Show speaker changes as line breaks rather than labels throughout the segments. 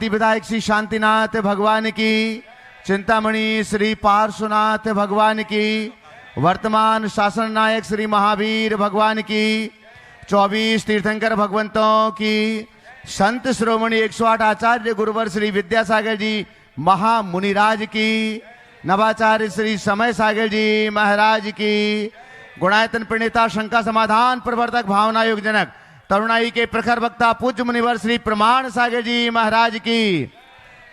शांति विधायक श्री शांतिनाथ भगवान की, चिंतामणि श्री पार्श्वनाथ भगवान की, वर्तमान शासन नायक श्री महावीर भगवान की, 24 तीर्थंकर भगवंतों की, संत श्रोमणी 108 आचार्य गुरुवर श्री विद्यासागर जी महामुनिराज की, नवाचार्य श्री समय सागर जी महाराज की, गुणायतन प्रणेता शंका समाधान प्रवर्तक भावना योग जनक तरुणाई के प्रखर वक्ता पूज्य मुनिवर श्री प्रमाण सागर जी महाराज की,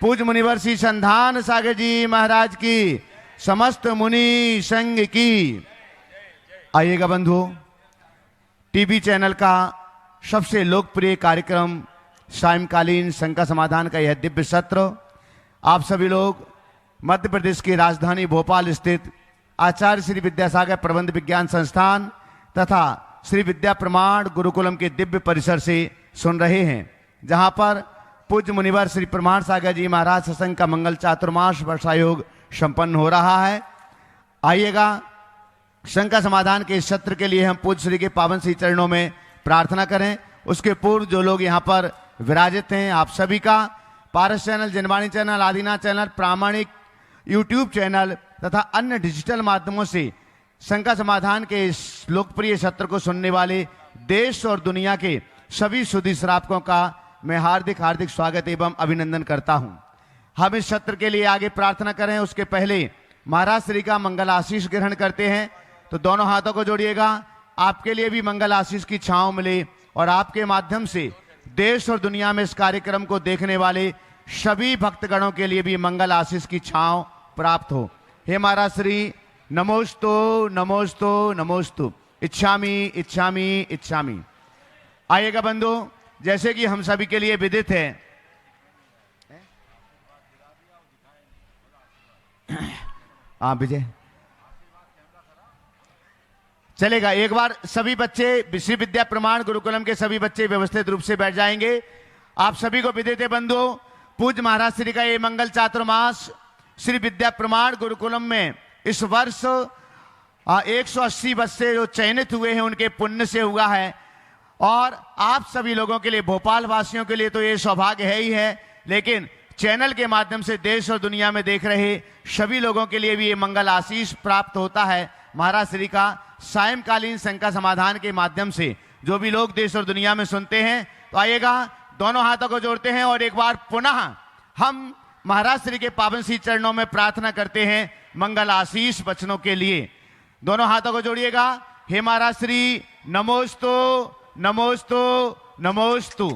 पूज्य मुनिवर श्री संधान सागर जी महाराज की, समस्त मुनि संघ की। आइएगा बंधुओं, टीवी चैनल का सबसे लोकप्रिय कार्यक्रम सायंकालीन शंका समाधान का यह दिव्य सत्र आप सभी लोग मध्य प्रदेश की राजधानी भोपाल स्थित आचार्य श्री विद्यासागर प्रबंध विज्ञान संस्थान तथा श्री विद्या प्रमाण गुरुकुलम के दिव्य परिसर से सुन रहे हैं, जहां पर पूज्य मुनिवर श्री प्रमाण सागर जी महाराज सत्संग का मंगल चातुर्मास वर्षायोग संपन्न हो रहा है। आइएगा, शंका समाधान के इस सत्र के लिए हम पूज्य श्री के पावन श्री चरणों में प्रार्थना करें। उसके पूर्व जो लोग यहाँ पर विराजित हैं, आप सभी का Paras channel, Janvani channel, Adinath channel, प्रामाणिक यूट्यूब चैनल तथा अन्य डिजिटल माध्यमों से शंका समाधान के इस लोकप्रिय सत्र को सुनने वाले देश और दुनिया के सभी सुधी श्रावकों का मैं हार्दिक हार्दिक स्वागत एवं अभिनंदन करता हूं। हम इस सत्र के लिए आगे प्रार्थना करें, उसके पहले महाराज श्री का मंगल आशीष ग्रहण करते हैं। तो दोनों हाथों को जोड़िएगा, आपके लिए भी मंगल आशीष की छांव मिले और आपके माध्यम से देश और दुनिया में इस कार्यक्रम को देखने वाले सभी भक्तगणों के लिए भी मंगल आशीष की छांव प्राप्त हो। हे महाराज श्री, नमोस्तु नमोस्तु नमोस्तु, इच्छामि इच्छामि इच्छामि। आइएगा बंधु, जैसे कि हम सभी के लिए विदित है, विजय चलेगा। एक बार सभी बच्चे श्री विद्या प्रमाण गुरुकुलम के सभी बच्चे व्यवस्थित रूप से बैठ जाएंगे। आप सभी को विदित है बंधु, पूज्य महाराज श्री का ये मंगल चातुर्मास श्री विद्या प्रमाण गुरुकुलम में इस वर्ष 180 बच्चे जो चयनित हुए हैं उनके पुण्य से हुआ है। और आप सभी लोगों के लिए, भोपाल वासियों के लिए तो ये सौभाग्य है ही है, लेकिन चैनल के माध्यम से देश और दुनिया में देख रहे सभी लोगों के लिए भी ये मंगल आशीष प्राप्त होता है महाराज श्री का सायंकालीन शंका समाधान के माध्यम से। जो भी लोग देश और दुनिया में सुनते हैं, तो आइएगा, दोनों हाथों को जोड़ते हैं और एक बार पुनः हम महाराज श्री के पावन श्री चरणों में प्रार्थना करते हैं मंगल आशीष वचनों के लिए। दोनों हाथों को जोड़िएगा। हे महाराज श्री, नमोस्तु नमोस्तु नमोस्तु।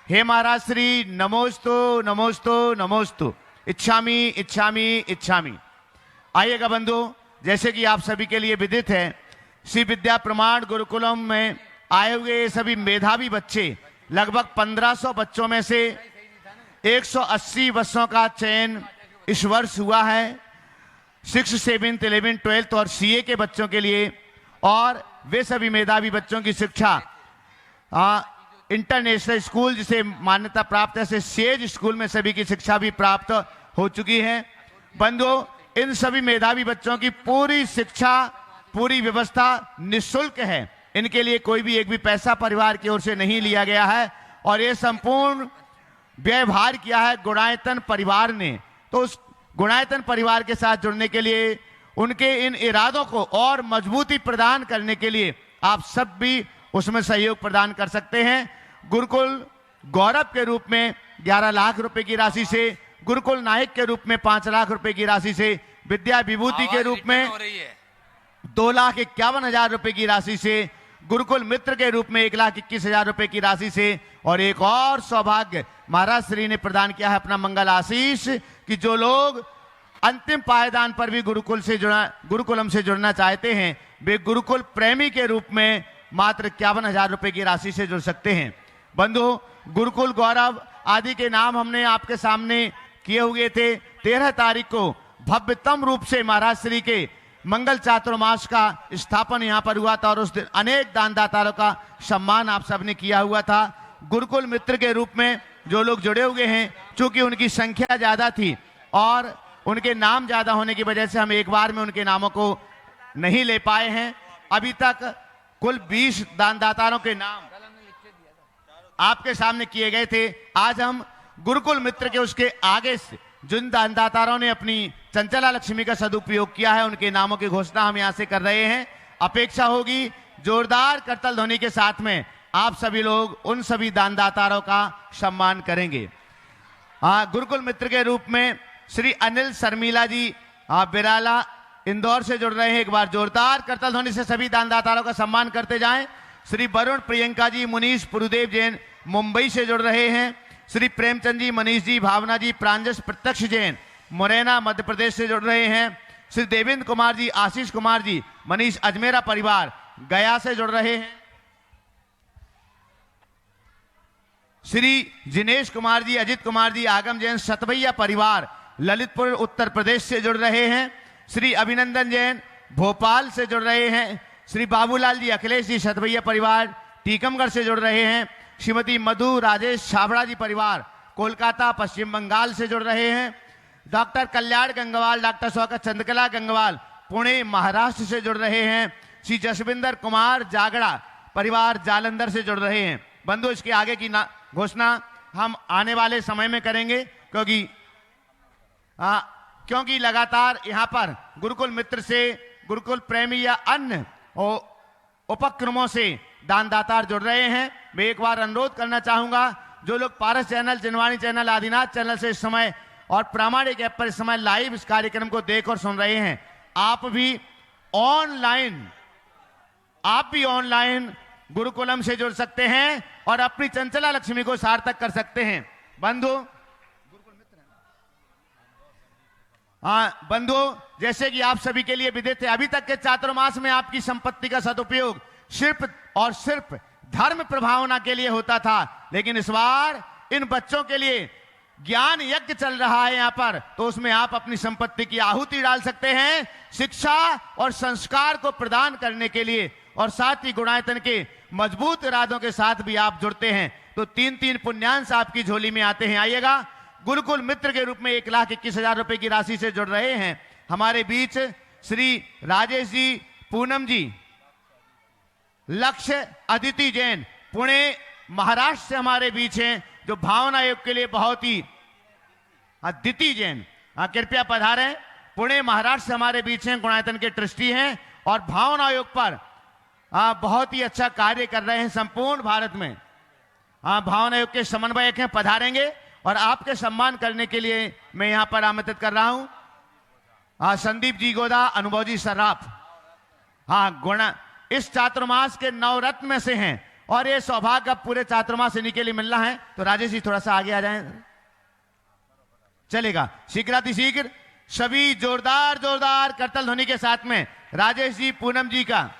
हे महाराज श्री, नमोस्तु नमोस्तु नमोस्तु, इच्छामि इच्छामि इच्छामि। आइएगा बंधु, जैसे कि आप सभी के लिए विदित है, श्री विद्या प्रमाण गुरुकुलम में आए हुए सभी मेधावी बच्चे, लगभग 1500 बच्चों में से 180 बच्चों का चयन इस वर्ष हुआ है 6th 7th 11th 12th और सीए के बच्चों के लिए। और वे सभी मेधावी बच्चों की शिक्षा इंटरनेशनल स्कूल जिसे मान्यता प्राप्त है, ऐसे सेज स्कूल में सभी की शिक्षा भी प्राप्त हो चुकी है। बंधुओं, इन सभी मेधावी बच्चों की पूरी शिक्षा, पूरी व्यवस्था निःशुल्क है। इनके लिए कोई भी एक भी पैसा परिवार की ओर से नहीं लिया गया है और ये संपूर्ण व्यवहार किया है गुणायतन परिवार ने। तो उस गुणायतन परिवार के साथ जुड़ने के लिए, उनके इन इरादों को और मजबूती प्रदान करने के लिए आप सब भी उसमें सहयोग प्रदान कर सकते हैं। गुरुकुल गौरव के रूप में 11 लाख रुपए की राशि से, गुरुकुल नायक के रूप में 5 लाख रुपए की राशि से, विद्या विभूति के रूप में 2,51,000 रुपए की राशि से, गुरुकुल मित्र के रूप में 1,21,000 रुपए की राशि से, और एक और सौभाग्य महाराज श्री ने प्रदान किया है अपना मंगल आशीष कि जो लोग अंतिम पायदान पर भी गुरुकुलम से जुड़ना चाहते हैं, वे गुरुकुल प्रेमी के रूप में मात्र 51,000 रुपए की राशि से जुड़ सकते हैं। बंधु, गुरुकुल गौरव आदि के नाम हमने आपके सामने किए हुए थे। 13 तारीख को भव्यतम रूप से महाराज श्री के मंगल चातुर्मास का स्थापन यहाँ पर हुआ था और उस दिन अनेक दानदाताओं का सम्मान आप सबने किया हुआ था। गुरुकुल मित्र के रूप में जो लोग जुड़े हुए हैं, चूंकि उनकी संख्या ज्यादा थी और उनके नाम ज्यादा होने की वजह से हम एक बार में उनके नामों को नहीं ले पाए हैं। अभी तक कुल 20 दानदाताओं के नाम आपके सामने किए गए थे। आज हम गुरुकुल मित्र के उसके आगे से जिन दानदाताओं ने अपनी चंचला लक्ष्मी का सदुपयोग किया है उनके नामों की घोषणा हम यहां से कर रहे हैं। अपेक्षा होगी जोरदार करतल ध्वनि के साथ में आप सभी लोग उन सभी दानदाताओं का सम्मान करेंगे। गुरुकुल मित्र के रूप में श्री अनिल शर्मिला जी बिराला इंदौर से जुड़ रहे हैं। एक बार जोरदार करतल ध्वनि से सभी दानदाताओं का सम्मान करते जाएं। श्री वरुण प्रियंका जी मुनीष पुरुदेव जैन मुंबई से जुड़ रहे हैं। श्री प्रेमचंद जी, मनीष जी, भावना जी, प्रांजस प्रत्यक्ष जैन मुरैना मध्य प्रदेश से जुड़ रहे हैं। श्री देवेंद्र कुमार जी, आशीष कुमार जी, मनीष अजमेरा परिवार गया से जुड़ रहे हैं। श्री जिनेश कुमार जी, अजित कुमार जी, आगम जैन सतवैया परिवार ललितपुर उत्तर प्रदेश से जुड़ रहे हैं। श्री अभिनंदन जैन भोपाल से जुड़ रहे हैं। श्री बाबूलाल जी, अखिलेश जी, सतवैया परिवार टीकमगढ़ से जुड़ रहे हैं। श्रीमती मधु राजेश छाबड़ा जी परिवार कोलकाता पश्चिम बंगाल से जुड़ रहे हैं। डॉक्टर कल्याण गंगवाल, डॉक्टर शौकत चंद्रकला गंगवाल पुणे महाराष्ट्र से जुड़ रहे हैं। श्री जसविंदर कुमार जागड़ा परिवार जालंधर से जुड़ रहे हैं। बंधु, इसके आगे की घोषणा हम आने वाले समय में करेंगे क्योंकि लगातार यहाँ पर गुरुकुल मित्र से गुरुकुल प्रेमी या अन्य उपक्रमों से दानदाता जुड़ रहे हैं। मैं एक बार अनुरोध करना चाहूंगा, जो लोग पारस चैनल, जिनवाणी चैनल, आदिनाथ चैनल से इस समय और प्रामाणिक ऐप पर इस समय लाइव इस कार्यक्रम को देख और सुन रहे हैं, आप भी ऑनलाइन गुरुकुलम से जुड़ सकते हैं और अपनी चंचला लक्ष्मी को सार्थक कर सकते हैं। बंधु, जैसे कि आप सभी के लिए विदित है, अभी तक के चातुर्मास में आपकी संपत्ति का सदुपयोग सिर्फ और सिर्फ धर्म प्रभावना के लिए होता था, लेकिन इस बार इन बच्चों के लिए ज्ञान यज्ञ चल रहा है यहाँ पर, तो उसमें आप अपनी संपत्ति की आहुति डाल सकते हैं शिक्षा और संस्कार को प्रदान करने के लिए, और साथ ही गुणायतन के मजबूत इरादों के साथ भी आप जुड़ते हैं तो 3-3 पुण्यांश आपकी झोली में आते हैं। आइएगा, गुरुकुल मित्र के रूप में 1,21,000 रुपए की राशि से जुड़ रहे हैं हमारे बीच श्री राजेश जी, पूनम जी, लक्ष्य अदिति जैन पुणे महाराष्ट्र से हमारे बीच हैं, जो भावना आयोग के लिए बहुत ही अदिति जैन कृपया पधारें। पुणे महाराष्ट्र से हमारे बीच हैं, गुणायतन के ट्रस्टी हैं और भावना आयोग पर बहुत ही अच्छा कार्य कर रहे हैं संपूर्ण भारत में। भावना आयोग के समन्वयक हैं, पधारेंगे और आपके सम्मान करने के लिए मैं यहां पर आमंत्रित कर रहा हूं संदीप जी गोदा, अनुभव जी सर्राफ। गुणा इस चातुर्मास के नवरत्न में से हैं और ये सौभाग्य अब पूरे चातुर्मास इन्हीं के लिए मिलना है। तो राजेश जी थोड़ा सा आगे आ जाएं, चलेगा। शीघ्रातिशीघ्र सभी जोरदार करतल ध्वनि के साथ में राजेश जी, पूनम जी का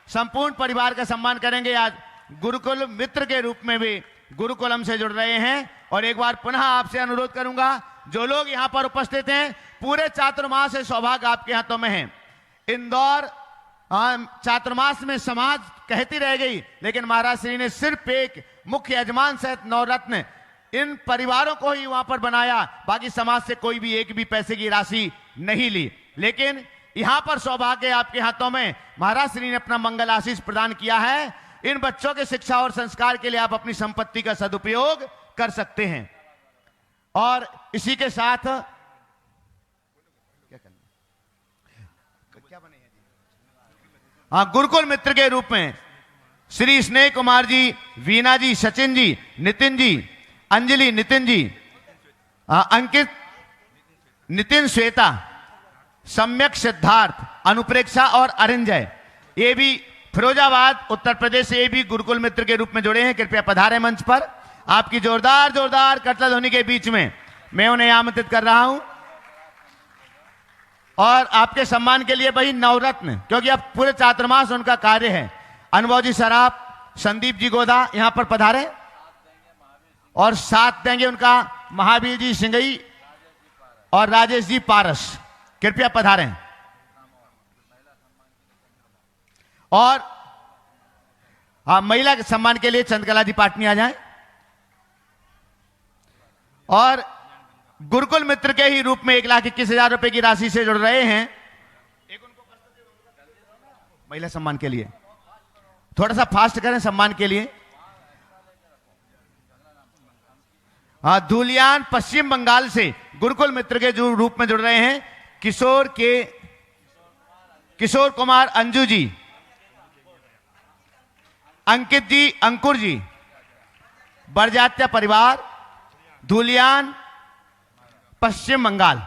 संपूर्ण परिवार का सम्मान करेंगे। आज गुरुकुल मित्र के रूप में भी गुरुकुलम से जुड़ रहे हैं। और एक बार पुनः आपसे अनुरोध करूंगा, जो लोग यहां पर उपस्थित हैं, पूरे चातुर्मास से सौभाग्य आपके हाथों में है। इंदौर चातुर्मास में समाज कहती रह गई, लेकिन महाराज श्री ने सिर्फ एक मुख्य यजमान सहित नवरत्न इन परिवारों को ही वहां पर बनाया, बाकी समाज से कोई भी एक भी पैसे की राशि नहीं ली। लेकिन यहां पर सौभाग्य आपके हाथों में, महाराज श्री ने अपना मंगल आशीष प्रदान किया है। इन बच्चों के शिक्षा और संस्कार के लिए आप अपनी संपत्ति का सदुपयोग कर सकते हैं। और इसी के साथ क्या बने हैं गुरुकुल मित्र के रूप में श्री स्नेह कुमार जी, वीना जी, सचिन जी, नितिन जी, अंजलि, नितिन जी, अंकित, नितिन, श्वेता, सम्यक, सिद्धार्थ, अनुप्रेक्षा और अरिंजय, ये भी फिरोजाबाद उत्तर प्रदेश से ये भी गुरुकुल मित्र के रूप में जुड़े हैं। कृपया पधारे मंच पर। आपकी जोरदार करतल ध्वनि के बीच में मैं उन्हें आमंत्रित कर रहा हूं और आपके सम्मान के लिए वही नवरत्न, क्योंकि अब पूरे चातुर्मास उनका कार्य है। अनुभव जी सराफ, संदीप जी गोदा यहां पर पधारे और साथ देंगे उनका महावीर जी सिंगई और राजेश जी पारस, कृपया पधारें। और महिला के सम्मान के लिए चंद्रकला जी पाटनी आ जाएं। और गुरुकुल मित्र के ही रूप में 1,21,000 रुपए की राशि से जुड़ रहे हैं। एक उनको महिला सम्मान के लिए थोड़ा सा फास्ट करें, सम्मान के लिए। हाँ, धूलियान पश्चिम बंगाल से गुरुकुल मित्र के जो रूप में जुड़ रहे हैं किशोर कुमार, अंजू जी, अंकित जी, अंकुर जी, बरजात्या परिवार, धूलियान पश्चिम बंगाल।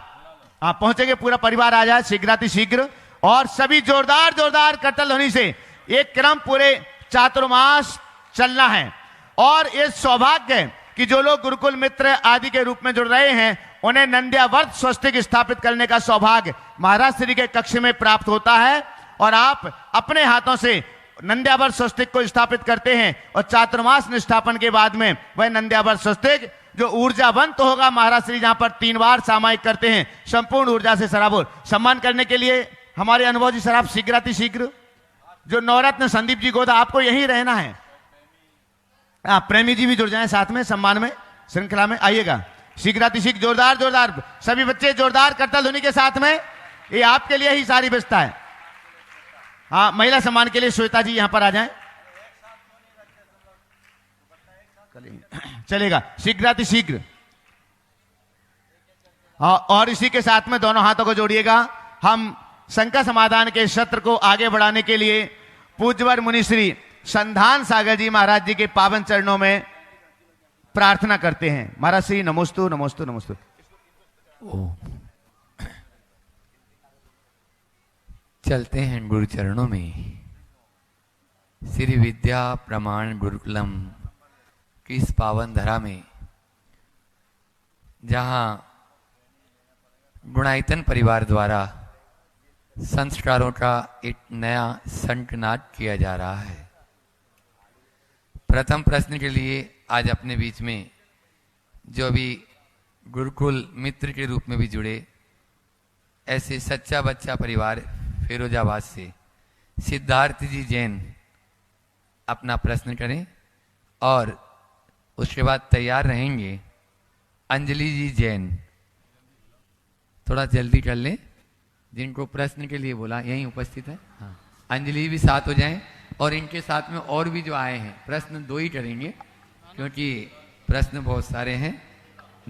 हाँ, पहुंचेंगे, पूरा परिवार आ जाए शीघ्र। और सभी जोरदार करतल ध्वनि से एक क्रम पूरे चातुर्मास चलना है। और ये सौभाग्य है कि जो लोग गुरुकुल मित्र आदि के रूप में जुड़ रहे हैं उन्हें नंद्यावर्त स्वस्तिक स्थापित करने का सौभाग्य महाराज श्री के कक्ष में प्राप्त होता है। और आप अपने हाथों से नंद्यावर्त स्वस्तिक को स्थापित करते हैं और चातुर्मास निष्ठापन के बाद में वह नंद्यावर्त स्वस्तिक जो ऊर्जावंत होगा, महाराज श्री जहां पर 3 बार सामायिक करते हैं, संपूर्ण ऊर्जा से सराबोर। सम्मान करने के लिए हमारे अनुभव जी सर, आप शीघ्र जो नवरत्न संदीप जी गोदा, आपको यही रहना है। प्रेमी जी भी जुड़ जाएं साथ में, सम्मान में, श्रृंखला में आइएगा शीघ्र जोरदार सभी बच्चे जोरदार करतल ध्वनि के साथ में। ये आपके लिए ही सारी व्यवस्था है। हाँ, महिला सम्मान के लिए श्वेता जी यहां पर आ जाएं। चलेगा शीघ्र। हाँ, और इसी के साथ में दोनों हाथों को जोड़िएगा। हम शंका समाधान के सत्र को आगे बढ़ाने के लिए पूज्यवर मुनि श्री संधान सागर जी महाराज जी के पावन चरणों में प्रार्थना करते हैं। महाराज श्री नमोस्तु।
चलते हैं गुरु चरणों में। श्री विद्या प्रमाण गुरुकुलम की इस पावन धरा में, जहां गुणायतन परिवार द्वारा संस्कारों का एक नया संकनाट किया जा रहा है। प्रथम प्रश्न के लिए आज अपने बीच में जो भी गुरुकुल मित्र के रूप में भी जुड़े ऐसे सच्चा बच्चा परिवार फिरोजाबाद से सिद्धार्थ जी जैन अपना प्रश्न करें, और उसके बाद तैयार रहेंगे अंजलि जी जैन। थोड़ा जल्दी कर लें, जिनको प्रश्न के लिए बोला यहीं उपस्थित है। हाँ, अंजलि भी साथ हो जाएं, और इनके साथ में और भी जो आए हैं, प्रश्न 2 ही करेंगे क्योंकि प्रश्न बहुत सारे हैं।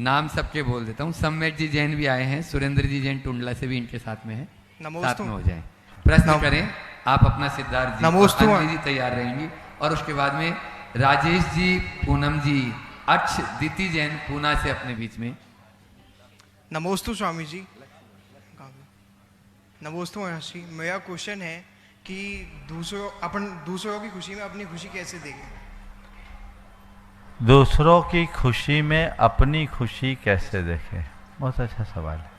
नाम सबके बोल देता हूँ। सम्मेट जी जैन भी आए हैं, सुरेंद्र जी जैन टुंडला से भी इनके साथ में है। साथ में हो जाए, प्रश्न करें आप अपना। सिद्धार्थ जी, अंजलि जी तैयार रहेंगी, और उसके बाद में राजेश जी, पूनम जी, अक्ष दीति जैन पूना से अपने बीच में।
नमोस्तु स्वामी जी। नमोस्तु महर्षि। मेरा क्वेश्चन है कि दूसरों की खुशी में अपनी खुशी कैसे देखें?
दूसरों की खुशी में अपनी खुशी कैसे देखें? बहुत अच्छा सवाल है।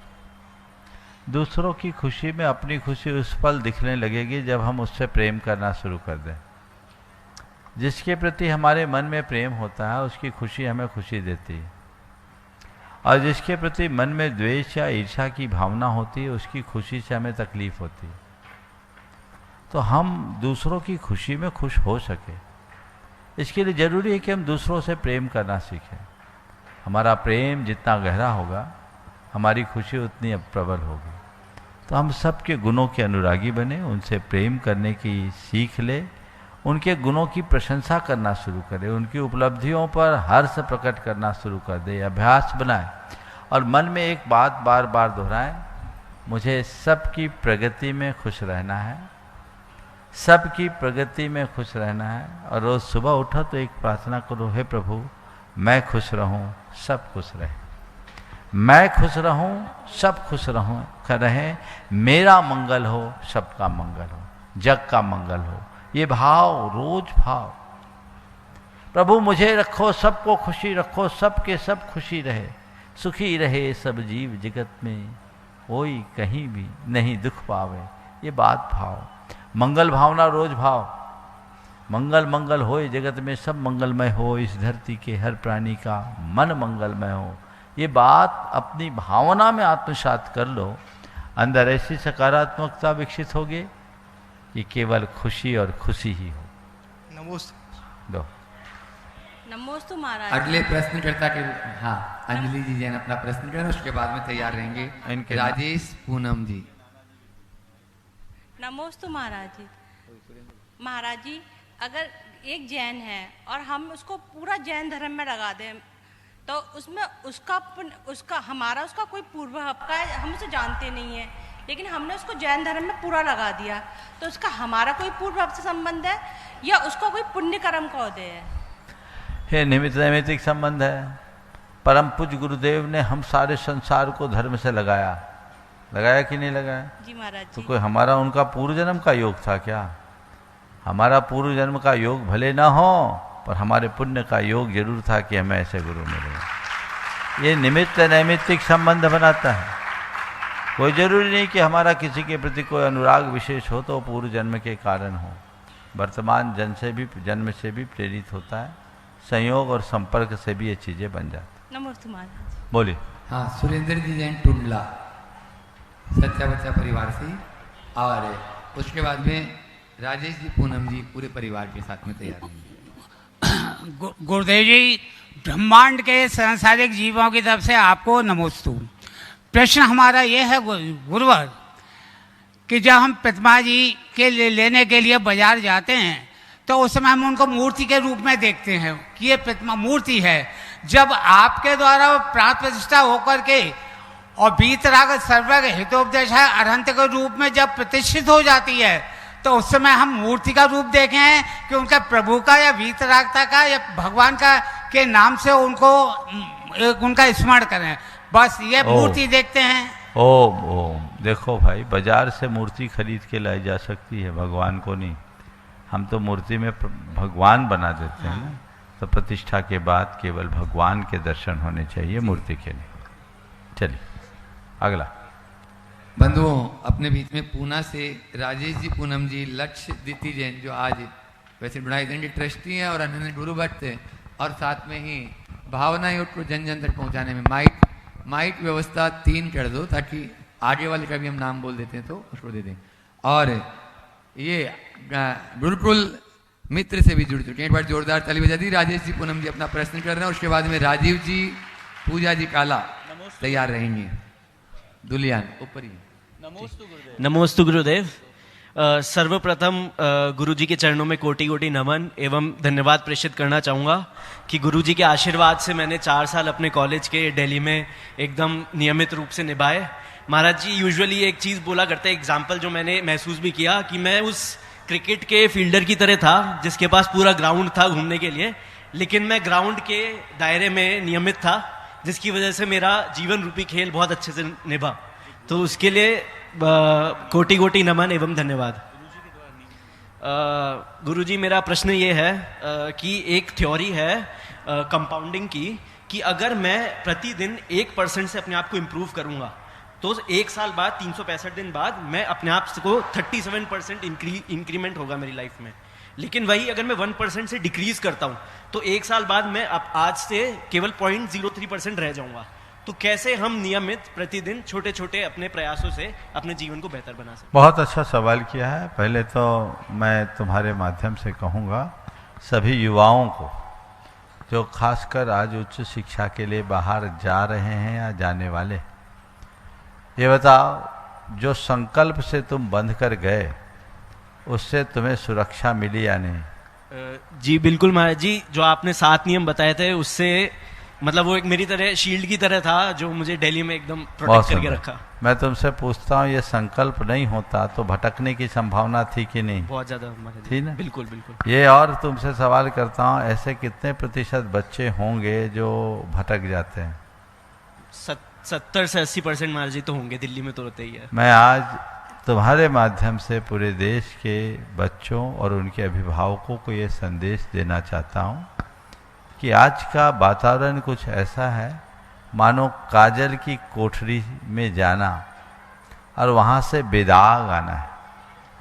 दूसरों की खुशी में अपनी खुशी उस पल दिखने लगेगी जब हम उससे प्रेम करना शुरू कर दें। जिसके प्रति हमारे मन में प्रेम होता है उसकी खुशी हमें खुशी देती है, और जिसके प्रति मन में द्वेष या ईर्ष्या की भावना होती है उसकी खुशी से हमें तकलीफ होती है। तो हम दूसरों की खुशी में खुश हो सके, इसके लिए ज़रूरी है कि हम दूसरों से प्रेम करना सीखें। हमारा प्रेम जितना गहरा होगा हमारी खुशी उतनी प्रबल होगी। तो हम सबके गुणों के अनुरागी बने, उनसे प्रेम करने की सीख ले, उनके गुणों की प्रशंसा करना शुरू करें, उनकी उपलब्धियों पर हर्ष प्रकट करना शुरू कर दे, अभ्यास बनाएं, और मन में एक बात बार बार दोहराएं, मुझे सबकी प्रगति में खुश रहना है, सबकी प्रगति में खुश रहना है। और रोज़ सुबह उठो तो एक प्रार्थना करो, हे प्रभु मैं खुश रहूं, सब खुश रहे, मैं खुश रहूं, सब खुश रहें, मेरा मंगल हो, सबका मंगल हो, जग का मंगल हो। ये भाव, रोज भाव, प्रभु मुझे रखो, सबको खुशी रखो, सबके सब खुशी रहे, सुखी रहे सब जीव जगत में, कोई कहीं भी नहीं दुख पावे। ये बात भाव, मंगल भावना, रोज भाव, मंगल मंगल होए जगत में, सब मंगलमय हो, इस धरती के हर प्राणी का मन मंगलमय हो। ये बात अपनी भावना में आत्मसात कर लो, अंदर ऐसी सकारात्मकता विकसित होगी कि केवल खुशी और खुशी ही हो।
नमोस्तु महाराज।
अगले प्रश्नकर्ता के रूप में हाँ अंजलि जी जैन अपना प्रश्न करें, उसके बाद में तैयार रहेंगे राजेश पूनम जी।
नमोस्तु महाराज जी। महाराज जी, अगर एक जैन है और हम उसको पूरा जैन धर्म में लगा दें तो उसमें उसका हमारा उसका कोई पूर्व हक है, हम उसे जानते नहीं है, लेकिन हमने उसको जैन धर्म में पूरा लगा दिया, तो उसका हमारा कोई पूर्व हक से संबंध है या उसका कोई पुण्य कर्म का उदय है?
ये निमित्त नैमित्तिक संबंध है। परम पूज्य गुरुदेव ने हम सारे संसार को धर्म से लगाया कि नहीं लगाया?
जी महाराज
तो
जी।
कोई हमारा उनका पूर्व जन्म का योग था क्या? हमारा पूर्व जन्म का योग भले ना हो, पर हमारे पुण्य का योग जरूर था कि हमें ऐसे गुरु मिले। ये निमित्त नैमित्तिक संबंध बनाता है। कोई जरूरी नहीं कि हमारा किसी के प्रति कोई अनुराग विशेष हो तो पूर्व जन्म के कारण हो। वर्तमान जन्म से भी प्रेरित होता है, संयोग और संपर्क से भी ये चीजें बन जाती।
नमस्ते महाराज।
बोलिए।
हाँ, सुरेंद्र जी जैन टुंडला सच्चा बच्चा परिवार से, और उसके बाद में राजेश जी पूनम जी पूरे परिवार के साथ में तैयार होंगे।
गुरुदेव जी, ब्रह्मांड के सांसारिक जीवों की तरफ से आपको नमोस्तु। प्रश्न हमारा ये है गुरुवर कि जब हम प्रतिमा जी के लेने के लिए बाजार जाते हैं तो उस समय हम उनको मूर्ति के रूप में देखते हैं कि ये प्रतिमा मूर्ति है। जब आपके द्वारा प्राण प्रतिष्ठा होकर के और वीतराग सर्वग हितोपदेश है अरहंत के रूप में जब प्रतिष्ठित हो जाती है तो उस समय हम मूर्ति का रूप देखे हैं कि उनका प्रभु का या वीतरागता का या भगवान का के नाम से उनको उनका स्मरण करें, बस ये मूर्ति देखते हैं।
ओम देखो भाई, बाजार से मूर्ति खरीद के लाई जा सकती है, भगवान को नहीं। हम तो मूर्ति में भगवान बना देते हैं ना, तो प्रतिष्ठा के बाद केवल भगवान के दर्शन होने चाहिए, मूर्ति के नहीं। चलिए अगला।
बंधुओं, अपने बीच में पूना से राजेश जी पूनम जी, लक्ष्य दीति जैन जो आज वैसे बुढ़ाई दंड ट्रस्टी हैं और अन्य गुरु भट्ट हैं, और साथ में ही भावना योग को जन जन तक पहुंचाने में माइक व्यवस्था 3 कर दो ताकि आगे वाले का भी हम नाम बोल देते हैं तो उसको दे दें। और ये गुरुकुल मित्र से भी जुड़ चुके हैं, एक बार जोरदार ताली बजा दी। राजेश जी पूनम जी अपना प्रश्न कर रहे हैं, उसके बाद में राजीव जी, पूजा जी काला तैयार रहेंगे। दुलियान ऊपर ही।
नमोस्तु गुरुदेव। सर्वप्रथम गुरु जी के चरणों में कोटि कोटि नमन एवं धन्यवाद प्रेषित करना चाहूँगा कि गुरु जी के आशीर्वाद से मैंने 4 साल अपने कॉलेज के दिल्ली में एकदम नियमित रूप से निभाए। महाराज जी यूजुअली एक चीज़ बोला करते हैं, एग्जाम्पल जो मैंने महसूस भी किया कि मैं उस क्रिकेट के फील्डर की तरह था जिसके पास पूरा ग्राउंड था घूमने के लिए, लेकिन मैं ग्राउंड के दायरे में नियमित था, जिसकी वजह से मेरा जीवन रूपी खेल बहुत अच्छे से निभा। तो उसके लिए कोटि कोटि नमन एवं धन्यवाद। गुरुजी, मेरा प्रश्न ये है कि एक थ्योरी है कंपाउंडिंग की कि अगर मैं प्रतिदिन 1% से अपने आप को इम्प्रूव करूंगा तो 1 साल बाद 365 दिन बाद मैं अपने आप को 37% इंक्रीमेंट होगा मेरी लाइफ में। लेकिन वही अगर मैं 1% से डिक्रीज करता हूं तो 1 साल बाद मैं आज से केवल 0.03% रह जाऊंगा। तो कैसे हम नियमित प्रतिदिन छोटे छोटे अपने प्रयासों से अपने जीवन को बेहतर बना सकते?
बहुत अच्छा सवाल किया है। पहले तो मैं तुम्हारे माध्यम से कहूँगा सभी युवाओं को जो खासकर आज उच्च शिक्षा के लिए बाहर जा रहे हैं या जाने वाले, ये बताओ जो संकल्प से तुम बंध कर गए उससे तुम्हें सुरक्षा मिली या नहीं?
जी बिल्कुल महाराज जी, जो आपने 7 नियम बताए थे उससे मतलब वो एक मेरी तरह शील्ड की तरह था जो मुझे दिल्ली में एकदम प्रोटेक्ट करके रखा।
मैं तुमसे पूछता हूँ, ये संकल्प नहीं होता तो भटकने की संभावना थी कि नहीं?
बहुत ज्यादा
थी ना?
बिल्कुल बिल्कुल।
ये और तुमसे सवाल करता हूँ, ऐसे कितने प्रतिशत बच्चे होंगे जो भटक जाते हैं?
70 से 80% महाराज जी तो होंगे, दिल्ली में तो होते ही है।
मैं आज तुम्हारे माध्यम से पूरे देश के बच्चों और उनके अभिभावकों को ये संदेश देना चाहता हूँ कि आज का वातावरण कुछ ऐसा है मानो काजल की कोठरी में जाना और वहाँ से बेदाग आना है।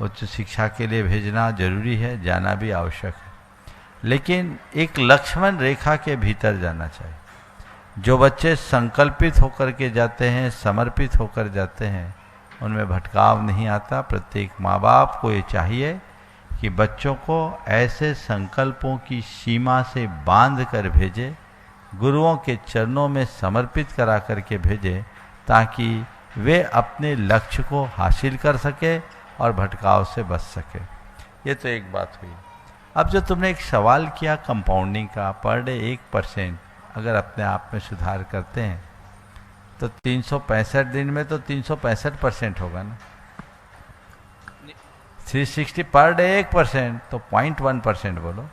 उच्च शिक्षा के लिए भेजना जरूरी है, जाना भी आवश्यक है, लेकिन एक लक्ष्मण रेखा के भीतर जाना चाहिए। जो बच्चे संकल्पित होकर के जाते हैं, समर्पित होकर जाते हैं, उनमें भटकाव नहीं आता। प्रत्येक माँ बाप को ये चाहिए कि बच्चों को ऐसे संकल्पों की सीमा से बांध कर भेजे, गुरुओं के चरणों में समर्पित करा करके भेजे, ताकि वे अपने लक्ष्य को हासिल कर सके और भटकाव से बच सके। ये तो एक बात हुई। अब जो तुमने एक सवाल किया कंपाउंडिंग का, पर डे 1%, अगर अपने आप में सुधार करते हैं तो 365 दिन में तो 365% होगा ना। 360 पर डे 1%, तो 0.1% बोलो।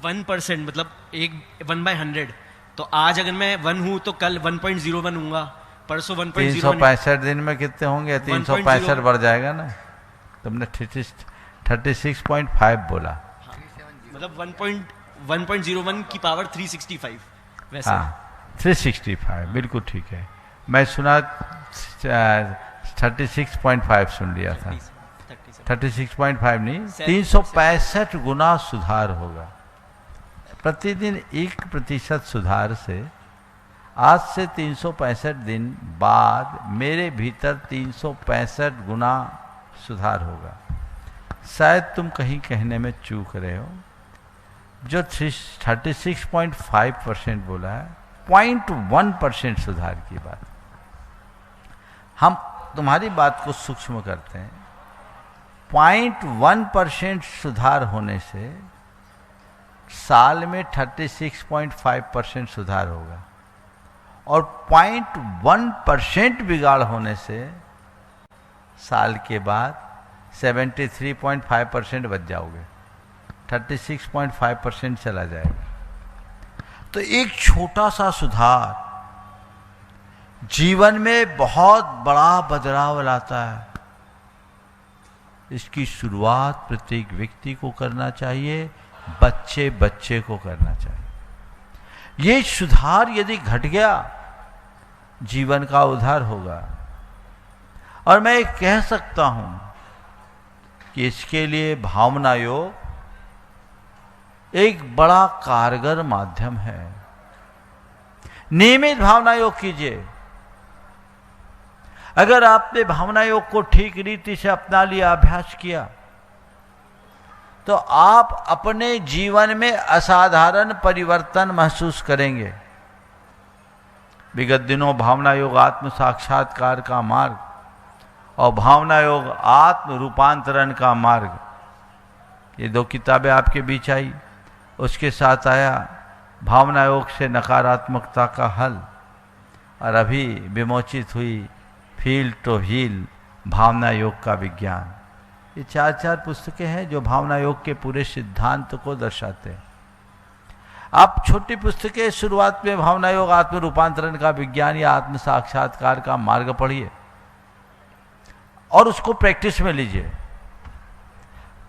1% मतलब 1/100। तो आज अगर मैं 1 हूँ तो कल 1.01 हूँगा, परसों 1.01।
365 दिन में कितने होंगे? 365 बढ़ जाएगा ना। तुमने 36.5 बोला।
मतलब 1.01 की पावर 365 वैसे।
हाँ 365 बिल्कुल ठीक है। मैं सुना 36.5 सुन लिया था। 36.5 नहीं, 365 गुना सुधार होगा। प्रतिदिन 1% सुधार से आज से 365 दिन बाद मेरे भीतर 365 गुना सुधार होगा। शायद तुम कहीं कहने में चूक रहे हो। जो 36.5% बोला है, 0.1% सुधार की बात। हम तुम्हारी बात को सूक्ष्म करते हैं। 0.1% सुधार होने से साल में 36.5% सुधार होगा, और 0.1% बिगाड़ होने से साल के बाद 73.5% बच जाओगे, 36.5% चला जाएगा। तो एक छोटा सा सुधार जीवन में बहुत बड़ा बदलाव लाता है। इसकी शुरुआत प्रत्येक व्यक्ति को करना चाहिए, बच्चे बच्चे को करना चाहिए। ये सुधार यदि घट गया, जीवन का उद्धार होगा। और मैं कह सकता हूं कि इसके लिए भावना योग एक बड़ा कारगर माध्यम है। नियमित भावना योग कीजिए। अगर आपने भावना योग को ठीक रीति से अपना लिया, अभ्यास किया, तो आप अपने जीवन में असाधारण परिवर्तन महसूस करेंगे। विगत दिनों भावना योग आत्म साक्षात्कार का मार्ग और भावना योग आत्म रूपांतरण का मार्ग, ये 2 किताबें आपके बीच आई। उसके साथ आया भावना योग से नकारात्मकता का हल, और अभी विमोचित हुई फील टू हील भावना योग का विज्ञान। ये 4 पुस्तकें हैं जो भावना योग के पूरे सिद्धांत को दर्शाते हैं। आप छोटी पुस्तकें शुरुआत में भावना योग आत्म रूपांतरण का विज्ञान या आत्म साक्षात्कार का मार्ग पढ़िए और उसको प्रैक्टिस में लीजिए।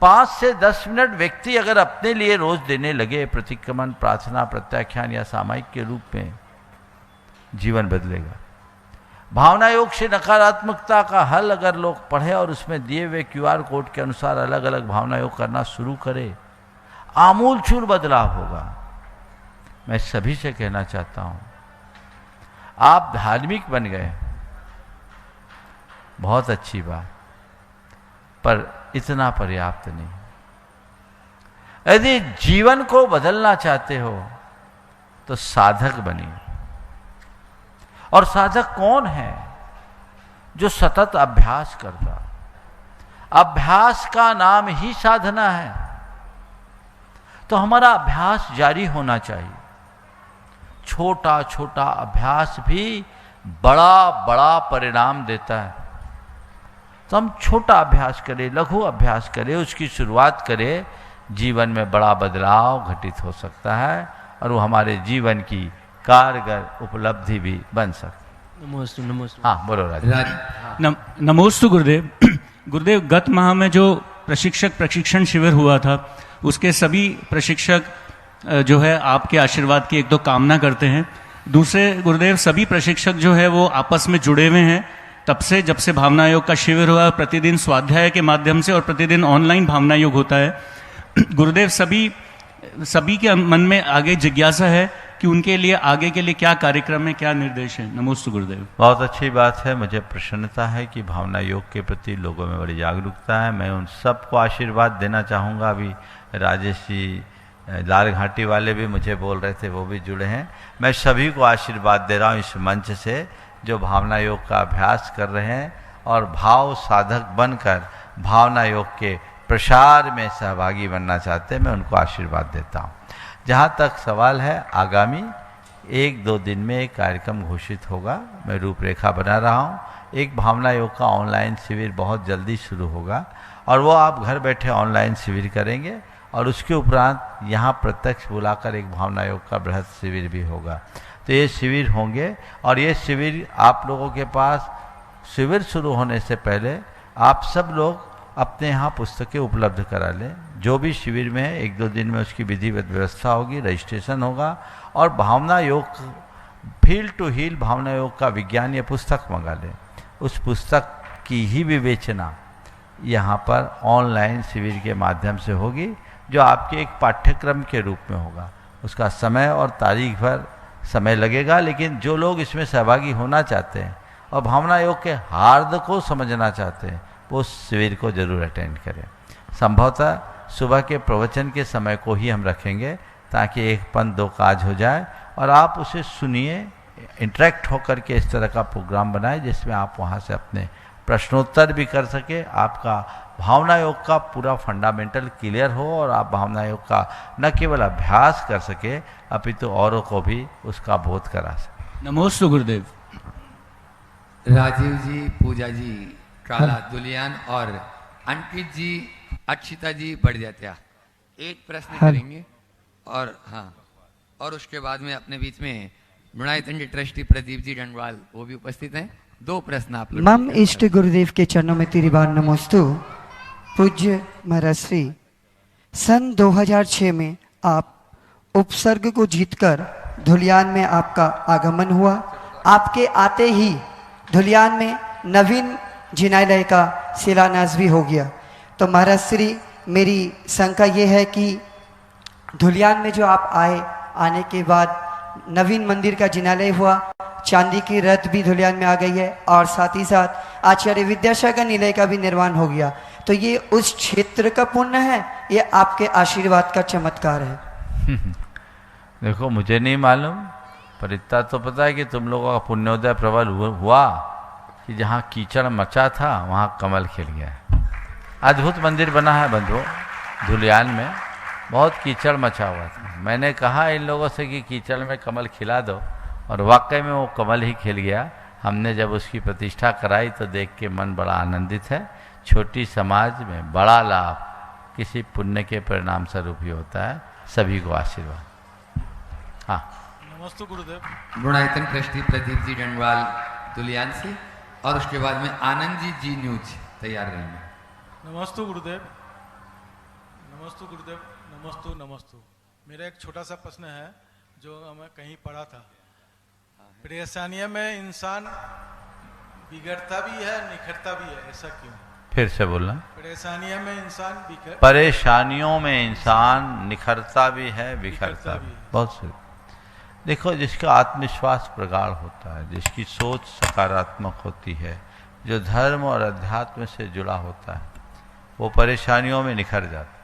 5 से 10 मिनट व्यक्ति अगर अपने लिए रोज देने लगे, प्रतिक्रमण, प्रार्थना, प्रत्याख्यान या सामायिक के रूप में, जीवन बदलेगा। भावना योग से नकारात्मकता का हल अगर लोग पढ़े और उसमें दिए हुए QR कोड के अनुसार अलग अलग भावना योग करना शुरू करें, आमूलचूल बदलाव होगा। मैं सभी से कहना चाहता हूं, आप धार्मिक बन गए, बहुत अच्छी बात, पर इतना पर्याप्त नहीं। यदि जीवन को बदलना चाहते हो तो साधक बनिए। और साधक कौन है? जो सतत अभ्यास करता। अभ्यास का नाम ही साधना है। तो हमारा अभ्यास जारी होना चाहिए। छोटा छोटा अभ्यास भी बड़ा बड़ा परिणाम देता है। तो हम छोटा अभ्यास करें, लघु अभ्यास करें, उसकी शुरुआत करें, जीवन में बड़ा बदलाव घटित हो सकता है और वो हमारे जीवन की कारगर उपलब्धि भी बन सकती है।
नमोस्तु नमोस्तु।
हाँ बोलो राज।
नमोस्तु गुरुदेव। गुरुदेव, गत माह में जो प्रशिक्षण शिविर हुआ था, उसके सभी प्रशिक्षक जो है आपके आशीर्वाद की एक तो कामना करते हैं। दूसरे गुरुदेव, सभी प्रशिक्षक जो है वो आपस में जुड़े हुए हैं। तब से जब से भावना योग का शिविर हुआ, प्रतिदिन स्वाध्याय के माध्यम से और प्रतिदिन ऑनलाइन भावना योग होता है। गुरुदेव, सभी के मन में आगे जिज्ञासा है कि उनके लिए आगे के लिए क्या कार्यक्रम है, क्या निर्देश है। नमोस्तु गुरुदेव।
बहुत अच्छी बात है। मुझे प्रसन्नता है कि भावना योग के प्रति लोगों में बड़ी जागरूकता है। मैं उन सबको आशीर्वाद देना चाहूँगा। अभी राजेश जी लाल घाटी वाले भी मुझे बोल रहे थे, वो भी जुड़े हैं। मैं सभी को आशीर्वाद दे रहा हूँ इस मंच से, जो भावना योग का अभ्यास कर रहे हैं और भाव साधक बनकर भावना योग के प्रसार में सहभागी बनना चाहते हैं। मैं उनको आशीर्वाद देता हूँ। जहाँ तक सवाल है आगामी 1-2 दिन में एक कार्यक्रम घोषित होगा, मैं रूपरेखा बना रहा हूँ। एक भावना योग का ऑनलाइन शिविर बहुत जल्दी शुरू होगा और वो आप घर बैठे ऑनलाइन शिविर करेंगे और उसके उपरांत यहाँ प्रत्यक्ष बुलाकर एक भावना योग का बृहद शिविर भी होगा। तो ये शिविर होंगे और ये शिविर आप लोगों के पास शिविर शुरू होने से पहले आप सब लोग अपने यहाँ पुस्तकें उपलब्ध करा लें। जो भी शिविर में है 1-2 दिन में उसकी विधिवत व्यवस्था होगी, रजिस्ट्रेशन होगा और भावना योग फील टू हील भावना योग का विज्ञान ये पुस्तक मंगा लें। उस पुस्तक की ही विवेचना यहाँ पर ऑनलाइन शिविर के माध्यम से होगी, जो आपके एक पाठ्यक्रम के रूप में होगा। उसका समय और तारीख भर समय लगेगा, लेकिन जो लोग इसमें सहभागी होना चाहते हैं और भावना योग के हार्द को समझना चाहते हैं वो शिविर को जरूर अटेंड करें। संभवतः सुबह के प्रवचन के समय को ही हम रखेंगे ताकि एक पंथ दो काज हो जाए और आप उसे सुनिए, इंटरेक्ट होकर के इस तरह का प्रोग्राम बनाएं जिसमें आप वहाँ से अपने प्रश्नोत्तर भी कर सके, आपका भावना योग का पूरा फंडामेंटल क्लियर हो और आप भावना योग का न केवल अभ्यास कर सके अपितु औरों को भी उसका बोध करा सके।
नमोस्तु गुरुदेव।
राजीव जी, पूजा जी, काला दुलियान और अंकित जी, अक्षिता जी बढ़ जाते हैं। एक प्रश्न करेंगे और हाँ, और उसके बाद में अपने बीच में मृणायतन जी ट्रस्टी प्रदीप जी डंडवाल वो भी उपस्थित हैं। 2 प्रश्न आप लोग।
मम इष्ट गुरुदेव के चरणों में तेरी बार नमोस्तु। पूज्य महाराज श्री, सन 2006 में आप उपसर्ग को जीतकर धुलियान में आपका आगमन हुआ। आपके आते ही धुलियान में नवीन जिनालय का शिलान्यास भी हो गया। तो महाराज श्री, मेरी शंका ये है कि धुलियान में जो आप आए, आने के बाद नवीन मंदिर का जिनालय हुआ, चांदी की रथ भी धुलियान में आ गई है और साथ ही साथ आचार्य विद्यासागर निलय का भी निर्माण हो गया। तो ये उस क्षेत्र का पुण्य है, ये आपके आशीर्वाद का चमत्कार है?
देखो, मुझे नहीं मालूम, पर इतना तो पता है कि तुम लोगों का पुण्योदय प्रबल हुआ कि जहाँ कीचड़ मचा था वहाँ कमल खिल गया है। अद्भुत मंदिर बना है बंधुओं, धुलियान में बहुत कीचड़ मचा हुआ था। मैंने कहा इन लोगों से कि कीचड़ में कमल खिला दो और वाकई में वो कमल ही खिल गया। हमने जब उसकी प्रतिष्ठा कराई तो देख के मन बड़ा आनंदित है। छोटी समाज में बड़ा लाभ किसी पुण्य के परिणाम स्वरूप ही होता है। सभी को आशीर्वाद। हाँ,
नमस्ते गुरुदेव।
मृणायतन ट्रस्टी प्रदीप जी डंडवाल दुलियान से और उसके बाद में आनंद जी, जी न्यूज तैयार रहेंगे।
नमस्ते गुरुदेव। नमस्ते गुरुदेव। नमस्तु नमस्तु। मेरा एक छोटा सा प्रश्न है जो मैं कहीं पढ़ा था। परेशानियों में इंसान बिगड़ता भी है, निखरता भी है, ऐसा क्यों?
फिर से बोलना।
परेशानियों में इंसान
परेशानियों में इंसान निखरता भी है, बिखरता भी। बहुत सही। देखो, जिसका आत्मविश्वास प्रगाढ़ होता है, जिसकी सोच सकारात्मक होती है, जो धर्म और अध्यात्म से जुड़ा होता है, वो परेशानियों में निखर जाता है।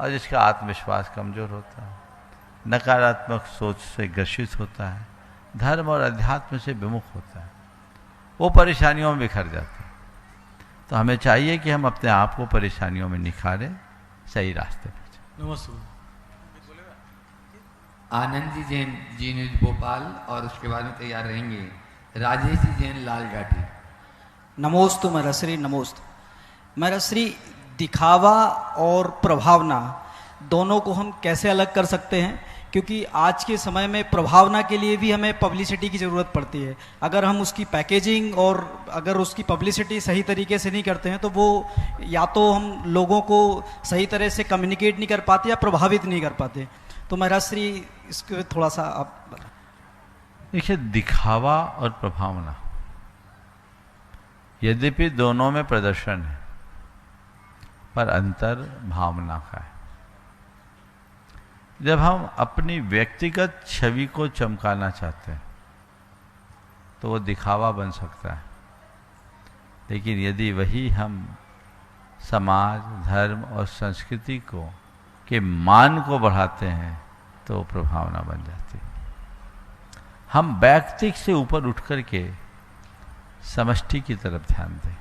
और जिसका आत्मविश्वास कमजोर होता है, नकारात्मक सोच से ग्रसित होता है, धर्म और अध्यात्म से विमुख होता है, वो परेशानियों में बिखर जाता है। तो हमें चाहिए कि हम अपने आप को परेशानियों में निखारें, सही रास्ते पर चलें।
नमस्ते।
आनंद जी जैन, जी न्यूज भोपाल और उसके बाद में तैयार रहेंगे राजेश जी जैन, लाल घाटी।
नमोस्तु महर्षि, नमोस्तु महर्षि। दिखावा और प्रभावना दोनों को हम कैसे अलग कर सकते हैं? क्योंकि आज के समय में प्रभावना के लिए भी हमें पब्लिसिटी की ज़रूरत पड़ती है। अगर हम उसकी पैकेजिंग और अगर उसकी पब्लिसिटी सही तरीके से नहीं करते हैं तो वो या तो हम लोगों को सही तरह से कम्युनिकेट नहीं कर पाते या प्रभावित नहीं कर पाते। तो महर्षि, इसको थोड़ा सा आप बताएं।
देखिए, दिखावा और प्रभावना यद्यपि दोनों में प्रदर्शन है, पर अंतर भावना का है। जब हम अपनी व्यक्तिगत छवि को चमकाना चाहते हैं तो वो दिखावा बन सकता है, लेकिन यदि वही हम समाज, धर्म और संस्कृति को के मान को बढ़ाते हैं तो वो प्रभावना बन जाती है। हम व्यक्तिक से ऊपर उठ कर के समष्टि की तरफ ध्यान दें।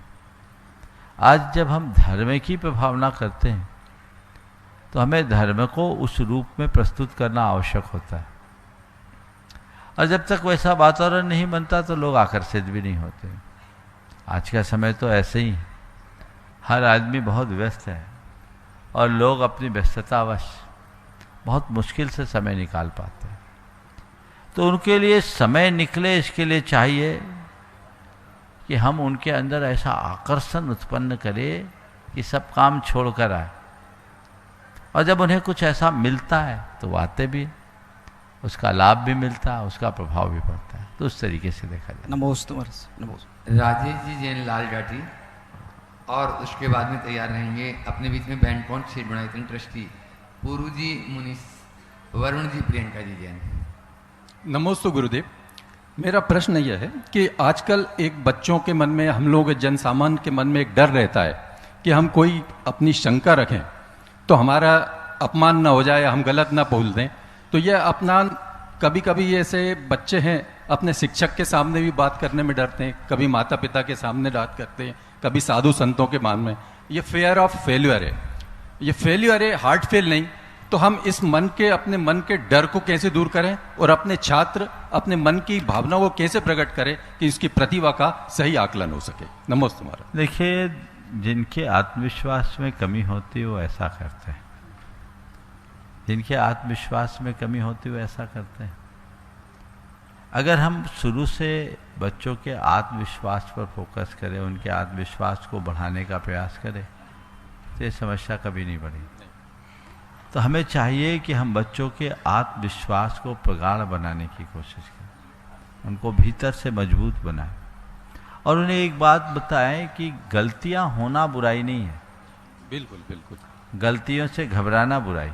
आज जब हम धर्म की प्रभावना करते हैं तो हमें धर्म को उस रूप में प्रस्तुत करना आवश्यक होता है। और जब तक वैसा वातावरण नहीं बनता तो लोग आकर्षित भी नहीं होते। आज का समय तो ऐसे ही है, हर आदमी बहुत व्यस्त है और लोग अपनी व्यस्ततावश बहुत मुश्किल से समय निकाल पाते हैं। तो उनके लिए समय निकले, इसके लिए चाहिए कि हम उनके अंदर ऐसा आकर्षण उत्पन्न करें कि सब काम छोड़कर आए, और जब उन्हें कुछ ऐसा मिलता है तो वो आते भी, उसका लाभ भी मिलता है, उसका प्रभाव भी पड़ता है। तो उस तरीके से देखा जाए।
नमोस्तु नमोस्तु।
राजेश जी जैन लाल घाटी, और उसके बाद में तैयार रहेंगे अपने बीच में बैंड कौन से गुणायतन ट्रस्टी पुरु जी मुनीस वरुण जी प्रियंका जी जैन।
नमोस्तु गुरुदेव। मेरा प्रश्न यह है कि आजकल एक बच्चों के मन में, हम लोग जन सामान्य के मन में एक डर रहता है कि हम कोई अपनी शंका रखें तो हमारा अपमान ना हो जाए, हम गलत ना बोल दें। तो यह अपना, कभी कभी ऐसे बच्चे हैं अपने शिक्षक के सामने भी बात करने में डरते हैं, कभी माता पिता के सामने बात करते हैं, कभी साधु संतों के मान में। ये फेयर ऑफ फेल्यूर है, ये फेल्यूर है, हार्ट फेल नहीं। तो हम इस मन के, अपने मन के डर को कैसे दूर करें और अपने छात्र अपने मन की भावनाओं को कैसे प्रकट करें कि इसकी प्रतिभा का सही आकलन हो सके। नमस्ते महाराज।
देखिए, जिनके आत्मविश्वास में कमी होती है वो ऐसा करते हैं, जिनके आत्मविश्वास में कमी होती है वो ऐसा करते हैं। अगर हम शुरू से बच्चों के आत्मविश्वास पर फोकस करें, उनके आत्मविश्वास को बढ़ाने का प्रयास करें, तो ये समस्या कभी नहीं बढ़ेगी। तो हमें चाहिए कि हम बच्चों के आत्मविश्वास को प्रगाढ़ बनाने की कोशिश करें, उनको भीतर से मजबूत बनाएं, और उन्हें एक बात बताएं कि गलतियां होना बुराई नहीं है।
बिल्कुल बिल्कुल।
गलतियों से घबराना बुराई।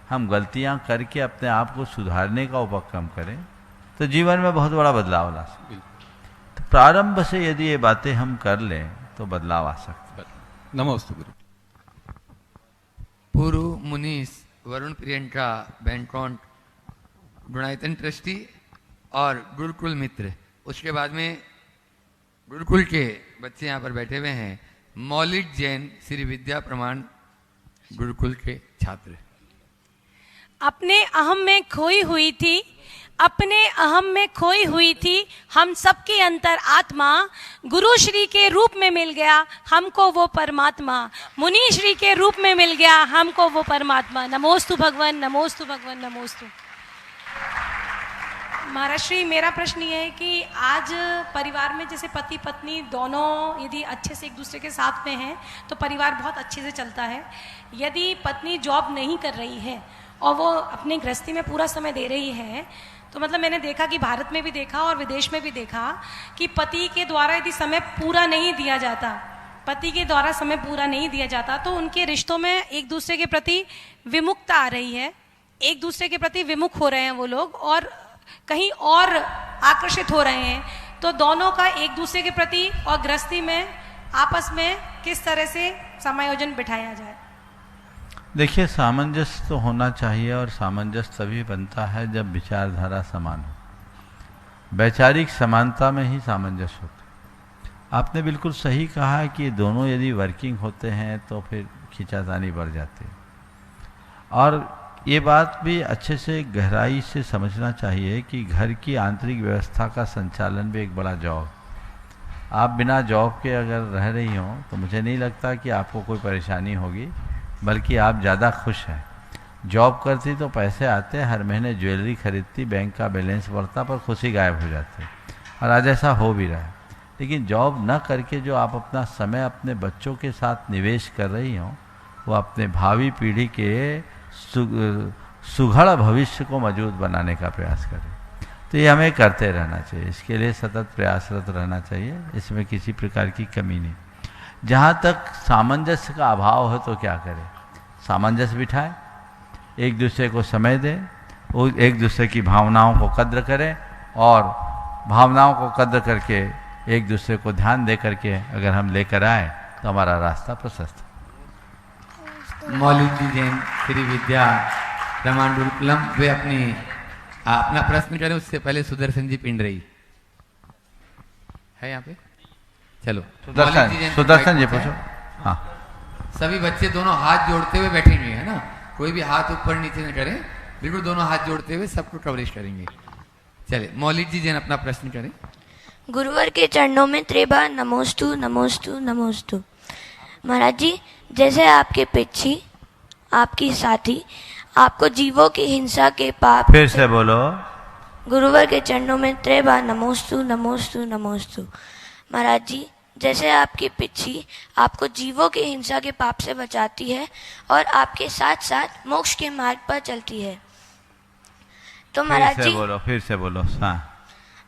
हम गलतियां करके अपने आप को सुधारने का उपक्रम करें तो जीवन में बहुत बड़ा बदलाव ला सकते हैं। तो प्रारंभ से यदि ये बातें हम कर लें तो बदलाव आ सकता है।
नमस्ते गुरु।
पुरु मुनीस वरुण प्रियंका बैंकॉन्ट गुणायतन ट्रस्टी और गुरुकुल मित्र। उसके बाद में गुरुकुल के बच्चे यहाँ पर बैठे हुए हैं। मौलिक जैन श्री विद्या प्रमाण गुरुकुल के छात्र।
अपने अहम में खोई हुई थी, अपने अहम में खोई हुई थी, हम सबके अंतर आत्मा, गुरु श्री के रूप में मिल गया हमको वो परमात्मा, मुनि श्री के रूप में मिल गया हमको वो परमात्मा। नमोस्तु भगवान, नमोस्तु भगवान, नमोस्तु। महाराज श्री, मेरा प्रश्न ये है कि आज परिवार में जैसे पति पत्नी दोनों यदि अच्छे से एक दूसरे के साथ में हैं तो परिवार बहुत अच्छे से चलता है। यदि पत्नी जॉब नहीं कर रही है और वो अपने गृहस्थी में पूरा समय दे रही है, तो मतलब मैंने देखा कि भारत में भी देखा और विदेश में भी देखा कि पति के द्वारा यदि समय पूरा नहीं दिया जाता, पति के द्वारा समय पूरा नहीं दिया जाता, तो उनके रिश्तों में एक दूसरे के प्रति विमुखता आ रही है, एक दूसरे के प्रति विमुख हो रहे हैं वो लोग और कहीं और आकर्षित हो रहे हैं। तो दोनों का एक दूसरे के प्रति और गृहस्थी में आपस में किस तरह से समायोजन बिठाया जाए?
देखिए, सामंजस्य तो होना चाहिए, और सामंजस्य तभी बनता है जब विचारधारा समान हो। वैचारिक समानता में ही सामंजस्य होता है। आपने बिल्कुल सही कहा कि दोनों यदि वर्किंग होते हैं तो फिर खींचातानी बढ़ जाती है। और ये बात भी अच्छे से गहराई से समझना चाहिए कि घर की आंतरिक व्यवस्था का संचालन भी एक बड़ा जॉब। आप बिना जॉब के अगर रह रही हों तो मुझे नहीं लगता कि आपको कोई परेशानी होगी, बल्कि आप ज़्यादा खुश हैं। जॉब करती तो पैसे आते, हर महीने ज्वेलरी खरीदती, बैंक का बैलेंस बढ़ता, पर खुशी गायब हो जाती। और आज ऐसा हो भी रहा है। लेकिन जॉब न करके जो आप अपना समय अपने बच्चों के साथ निवेश कर रही हों, वो अपने भावी पीढ़ी के सुघड़ भविष्य को मजबूत बनाने का प्रयास करें। तो ये हमें करते रहना चाहिए, इसके लिए सतत प्रयासरत रहना चाहिए, इसमें किसी प्रकार की कमी नहीं। जहाँ तक सामंजस्य का अभाव है तो क्या करें? सामंजस्य बिठाएं, एक दूसरे को समय दें, वो एक दूसरे की भावनाओं को कद्र करें, और भावनाओं को कद्र करके एक दूसरे को ध्यान दे करके अगर हम लेकर आए तो हमारा रास्ता प्रशस्त।
मौलिक जी जैन श्री विद्या प्रमाण गुरुकुलम, वे अपना प्रश्न करें उससे पहले सुदर्शन जी पिंडरई है यहाँ पे। चलो
सुदर्शन जी पूछो। हाँ,
सभी बच्चे दोनों हाथ जोड़ते हुए बैठेंगे, है ना? कोई भी हाथ ऊपर नीचे न करें, बिल्कुल दोनों हाथ जोड़ते हुए सबको कवरेज करेंगे। चलिए मौलिक जी जैन अपना प्रश्न करें।
गुरुवर के चरणों में त्रेबा नमोस्तु नमोस्तु नमोस्तु। महाराज जी, जैसे आपके पिछी आपकी साथी आपको जीवों की हिंसा के पाप,
फिर से बोलो।
गुरुवर के चरणों में त्रेबा नमोस्तु नमोस्तु नमोस्तु। महाराज जी, जैसे आपकी पिछी आपको जीवों की हिंसा के पाप से बचाती है और आपके साथ साथ मोक्ष के मार्ग पर चलती है, तो महाराज जी
फिर से बोलो। हाँ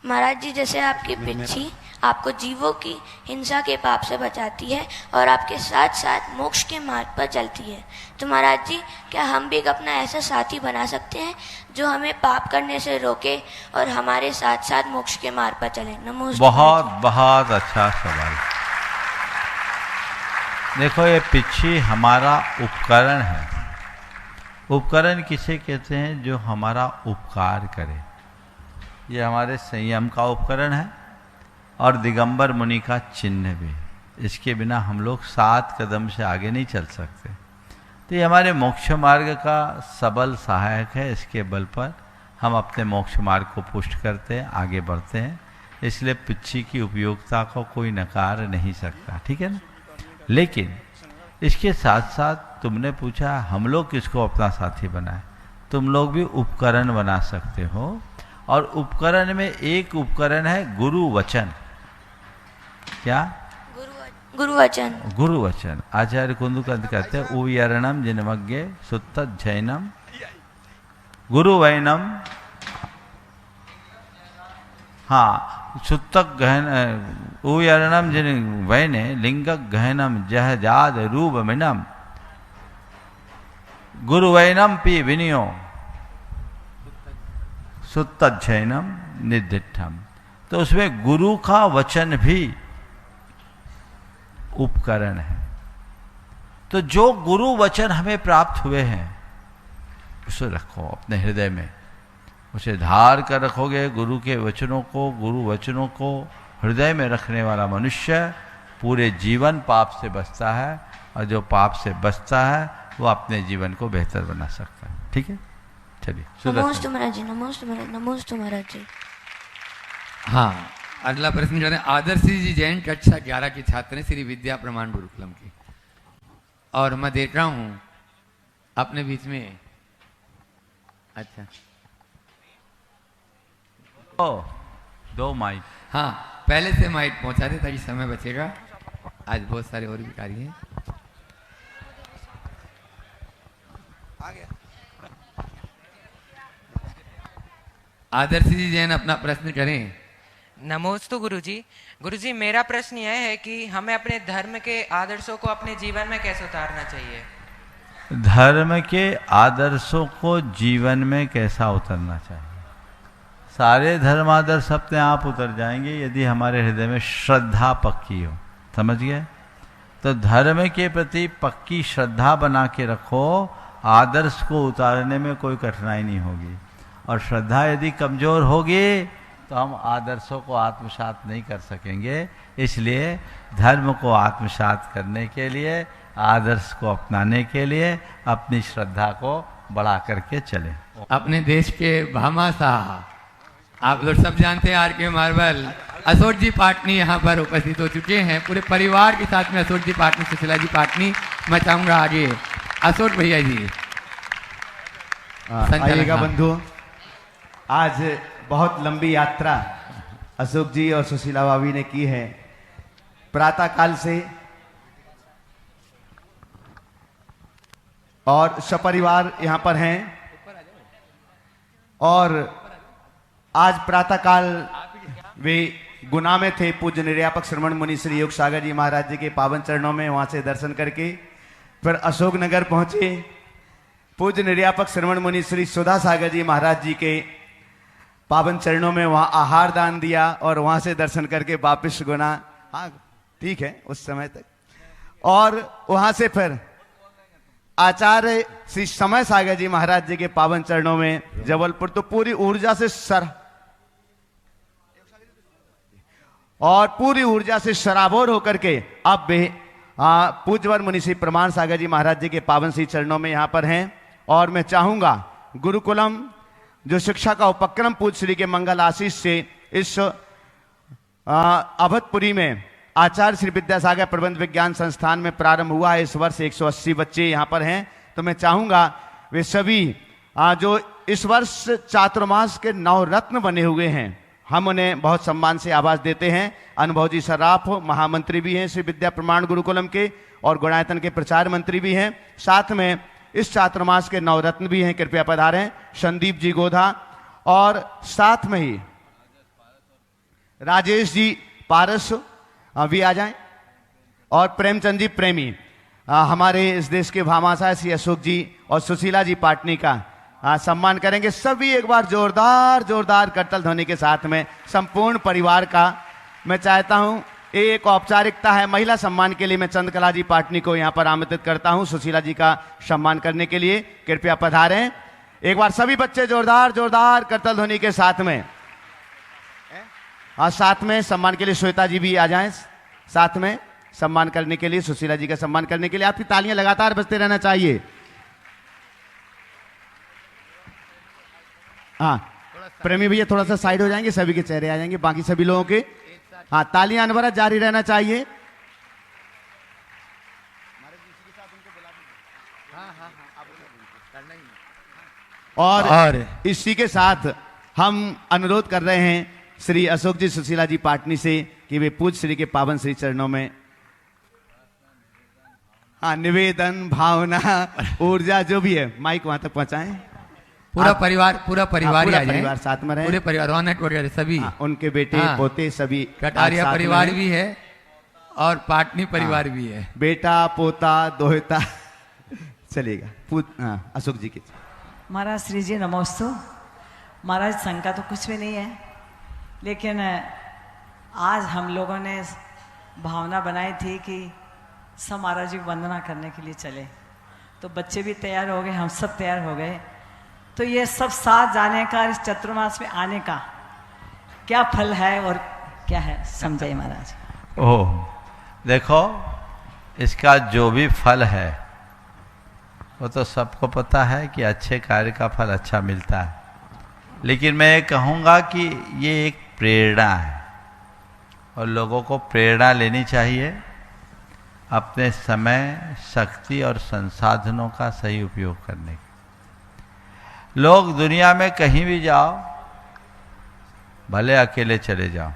महाराज जी, जैसे आपकी पिछी आपको जीवों की हिंसा के पाप से बचाती है और आपके साथ साथ मोक्ष के मार्ग पर चलती है, तो महाराज जी क्या हम भी अपना ऐसा साथी बना सकते हैं जो हमें पाप करने से रोके और हमारे साथ साथ मोक्ष के मार्ग पर चले? नमोस्तु।
बहुत बहुत अच्छा सवाल। देखो, ये पिछी हमारा उपकरण है। उपकरण किसे कहते हैं? जो हमारा उपकार करे। ये हमारे संयम का उपकरण है और दिगंबर मुनि का चिन्ह भी। इसके बिना हम लोग 7 कदम से आगे नहीं चल सकते। तो ये हमारे मोक्ष मार्ग का सबल सहायक है। इसके बल पर हम अपने मोक्ष मार्ग को पुष्ट करते हैं, आगे बढ़ते हैं। इसलिए पिच्छी की उपयोगिता को कोई नकार नहीं सकता, ठीक है ना। लेकिन इसके साथ साथ तुमने पूछा हम लोग किसको अपना साथी बनाए। तुम लोग भी उपकरण बना सकते हो, और उपकरण में एक उपकरण है गुरु वचन। क्या?
गुरुवचन।
गुरुवचन। आचार्य कुंदुकंद कहते हैं उयरणम जिनमज्ञे सुत्त जैनम गुरुवैनम। हाँ, सुत्तक गहन उयरणम जिन वैने लिंगक गहनम जहजाद रूप मिनम गुरुवैनम पी विनियो सुत्तच्छैनम निर्दिष्टम। तो उसमें गुरु का वचन भी उपकरण है। तो जो गुरु वचन हमें प्राप्त हुए हैं उसे रखो अपने हृदय में, उसे धार कर रखोगे। गुरु के वचनों को, गुरु वचनों को हृदय में रखने वाला मनुष्य पूरे जीवन पाप से बचता है, और जो पाप से बचता है वो अपने जीवन को बेहतर बना सकता है। ठीक है, चलिए।
नमोस्तु महाराज जी, नमोस्तु महाराज, नमोस्तु महाराज जी।
हाँ, अगला प्रश्न करें। आदर्श जी जैन कक्षा 11 के छात्र हैं श्री विद्या प्रमाण गुरुकुलम के, और मैं देख रहा हूँ अपने बीच में। अच्छा,
दो माइक।
हाँ, पहले से माइक पहुंचा दे ताकि समय बचेगा। आज बहुत सारे और भी कार्य हैं। आदर्श जी जैन अपना प्रश्न करें।
नमोस्तु गुरुजी। गुरुजी, मेरा प्रश्न यह है कि हमें अपने धर्म के आदर्शों को अपने जीवन में कैसे उतारना चाहिए?
धर्म के आदर्शों को जीवन में कैसा उतरना चाहिए? सारे धर्म आदर्श अपने आप उतर जाएंगे यदि हमारे हृदय में श्रद्धा पक्की हो। समझ गए? तो धर्म के प्रति पक्की श्रद्धा बना के रखो, आदर्श को उतारने में कोई कठिनाई नहीं होगी। और श्रद्धा यदि कमजोर होगी तो हम आदर्शों को आत्मसात नहीं कर सकेंगे। इसलिए धर्म को आत्मसात करने के लिए, आदर्श को अपनाने के लिए अपनी श्रद्धा को बढ़ा करके चलें।
अपने देश के भामाशाह, आप लोग सब जानते हैं, आर के मार्बल अशोक जी पाटनी यहाँ पर उपस्थित हो चुके हैं पूरे परिवार के साथ में। अशोक जी पाटनी, सुशीला जी पाटनी। मैं चाहूँगा आगे अशोक भैया जी
आइएगा। बंधु, आज बहुत लंबी यात्रा अशोक जी और सुशीला भाभी ने की है। प्रातः काल से और सपरिवार यहाँ पर हैं, और आज प्रातः काल वे गुना में थे। पूज्य निर्यापक श्रवण मुनि श्री योग सागर जी महाराज जी के पावन चरणों में, वहां से दर्शन करके फिर अशोकनगर पहुंचे। पूज्य निर्यापक श्रवण मुनि श्री सुधा सागर जी महाराज जी के पावन चरणों में वहां आहार दान दिया, और वहां से दर्शन करके वापिस गुना, हाँ ठीक है उस समय तक, और वहां से फिर आचार्य श्री समय सागर जी महाराज जी के पावन चरणों में जबलपुर। तो पूरी ऊर्जा से पूरी ऊर्जा से सराबोर होकर के अब वे पूज्यवर मुनि श्री प्रमाण सागर जी महाराज जी के पावन श्री चरणों में यहाँ पर हैं। और मैं चाहूंगा गुरुकुलम जो शिक्षा का उपक्रम पूज्य श्री के मंगल आशीष से इस अवधपुरी में आचार्य श्री विद्यासागर प्रबंध विज्ञान संस्थान में प्रारंभ हुआ है। इस वर्ष 180 बच्चे यहाँ पर हैं। तो मैं चाहूँगा वे सभी जो इस वर्ष चातुर्मास के नवरत्न बने हुए हैं, हम उन्हें बहुत सम्मान से आवाज देते हैं। अनुभव जी सर्राफ महामंत्री भी हैं श्री विद्या प्रमाण गुरुकुलम के और गुणायतन के प्रचार मंत्री भी हैं। साथ में इस चातुर्मास के नवरत्न भी हैं, कृपया पधारें। संदीप जी गोधा और साथ में ही राजेश जी पारस भी आ जाएं और प्रेमचंद जी प्रेमी हमारे इस देश के भामाशाह श्री अशोक जी और सुशीला जी पाटनी का सम्मान करेंगे। सभी एक बार जोरदार करतल ध्वनि के साथ में संपूर्ण परिवार का मैं चाहता हूं, एक औपचारिकता है। महिला सम्मान के लिए मैं चंद्रकला जी पाटनी को यहां पर आमंत्रित करता हूं सुशीला जी का सम्मान करने के लिए, कृपया पधारें। एक बार सभी बच्चे जोरदार करतल ध्वनि के साथ में। और साथ में सम्मान के लिए श्वेता जी भी आ जाएं, साथ में सम्मान करने के लिए, सुशीला जी का सम्मान करने के लिए। आपकी तालियां लगातार बजते रहना चाहिए। हाँ, प्रेमी भैया थोड़ा सा साइड हो जाएंगे, सभी के चेहरे आ जाएंगे, बाकी सभी लोगों के। हाँ, तालियां अनवरत जारी रहना चाहिए। और इसी के साथ हम अनुरोध कर रहे हैं श्री अशोक जी सुशीला जी पाटनी से कि वे पूज्य श्री के पावन श्री चरणों में निवेदन, भावना, ऊर्जा जो भी है माइक वहां तक पहुंचाएं।
पूरा परिवार ही आ जाए,
साथ में रहे,
पूरे परिवार, रौनक वगैरह सभी,
उनके बेटे पोते सभी,
कटारिया परिवार भी है और पाटनी परिवार भी है,
बेटा पोता दोहता चलेगा। अशोक जी की।
महाराज श्री जी नमोस्तु। महाराज शंका तो कुछ भी नहीं है, लेकिन आज हम लोगों ने भावना बनाई थी कि सब महाराज जी को वंदना करने के लिए चले, तो बच्चे भी तैयार हो गए, हम सब तैयार हो गए। तो ये सब साथ जाने का, इस चतुर्मास में आने का क्या फल है और क्या है, समझाइए महाराज।
ओह, देखो इसका जो भी फल है वो तो सबको पता है कि अच्छे कार्य का फल अच्छा मिलता है, लेकिन मैं ये कहूँगा कि ये एक प्रेरणा है और लोगों को प्रेरणा लेनी चाहिए अपने समय, शक्ति और संसाधनों का सही उपयोग करने की। लोग दुनिया में कहीं भी जाओ, भले अकेले चले जाओ,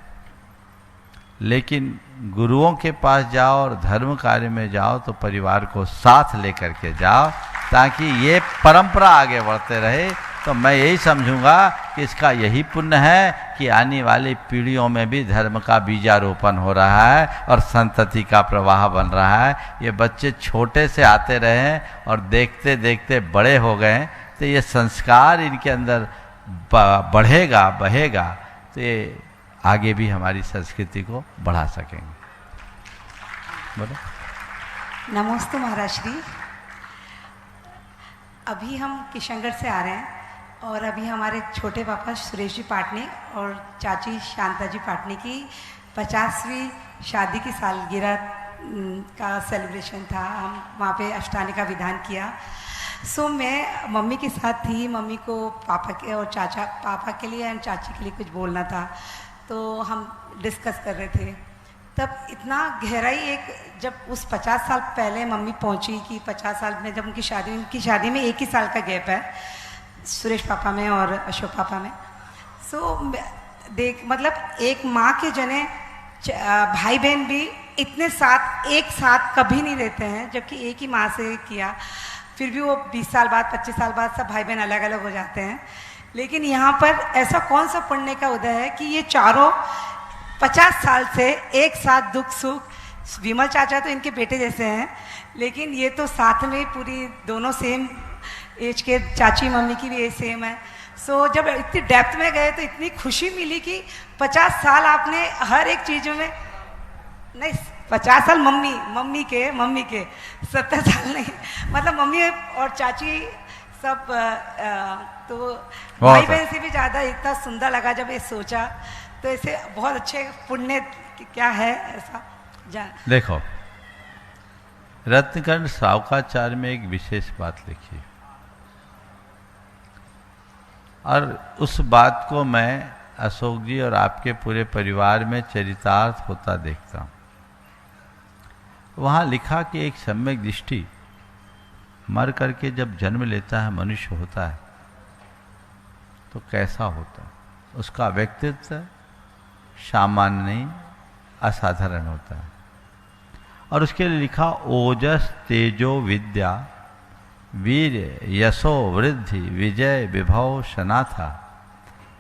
लेकिन गुरुओं के पास जाओ और धर्म कार्य में जाओ तो परिवार को साथ लेकर के जाओ, ताकि ये परंपरा आगे बढ़ते रहे। तो मैं यही समझूंगा कि इसका यही पुण्य है कि आने वाली पीढ़ियों में भी धर्म का बीजारोपण हो रहा है और संतति का प्रवाह बन रहा है। ये बच्चे छोटे से आते रहे और देखते देखते बड़े हो गए, तो ये संस्कार इनके अंदर बढ़ेगा, बहेगा, तो ये आगे भी हमारी संस्कृति को बढ़ा सकेंगे। बोलो।
नमस्ते महाराज श्री। अभी हम किशनगढ़ से आ रहे हैं और अभी हमारे छोटे पापा सुरेश जी पाटनी और चाची शांता जी पाटनी की 50वीं शादी की सालगिरह का सेलिब्रेशन था। हम वहाँ पे अष्टांग का विधान किया। सो मैं मम्मी के साथ थी, मम्मी को पापा के और चाचा, पापा के लिए और चाची के लिए कुछ बोलना था, तो हम डिस्कस कर रहे थे। तब इतना गहराई, एक जब उस 50 साल पहले मम्मी पहुंची कि 50 साल में जब उनकी शादी में 1 ही साल का गैप है सुरेश पापा में और अशोक पापा में। सो देख, मतलब एक माँ के जने भाई बहन भी इतने साथ एक साथ कभी नहीं रहते हैं, जबकि एक ही माँ से किया, फिर भी वो 20 साल बाद 25 साल बाद सब भाई बहन अलग अलग हो जाते हैं। लेकिन यहाँ पर ऐसा कौन सा पुण्य का उदय है कि ये चारों 50 साल से एक साथ दुख सुख, विमल चाचा तो इनके बेटे जैसे हैं, लेकिन ये तो साथ में पूरी दोनों सेम एज के, चाची मम्मी की भी एज सेम है। सो जब इतनी डेप्थ में गए तो इतनी खुशी मिली कि 50 साल आपने हर एक चीज़ में, नहीं 50 साल मम्मी के 70 साल नहीं, मतलब मम्मी और चाची सब तो भाई बहन से भी ज़्यादा इतना सुंदर लगा जब ये सोचा। तो ऐसे बहुत अच्छे पुण्य क्या है ऐसा
देखो, रत्नकंड सावकाचार्य में एक विशेष बात लिखी। और उस बात को मैं अशोक जी और आपके पूरे परिवार में चरितार्थ होता देखता हूँ। वहाँ लिखा कि एक सम्यक दृष्टि मर करके जब जन्म लेता है, मनुष्य होता है, तो कैसा होता है? उसका व्यक्तित्व सामान्य नहीं, असाधारण होता है। और उसके लिए लिखा ओजस तेजो विद्या वीर यशो वृद्धि विजय विभव शनाथा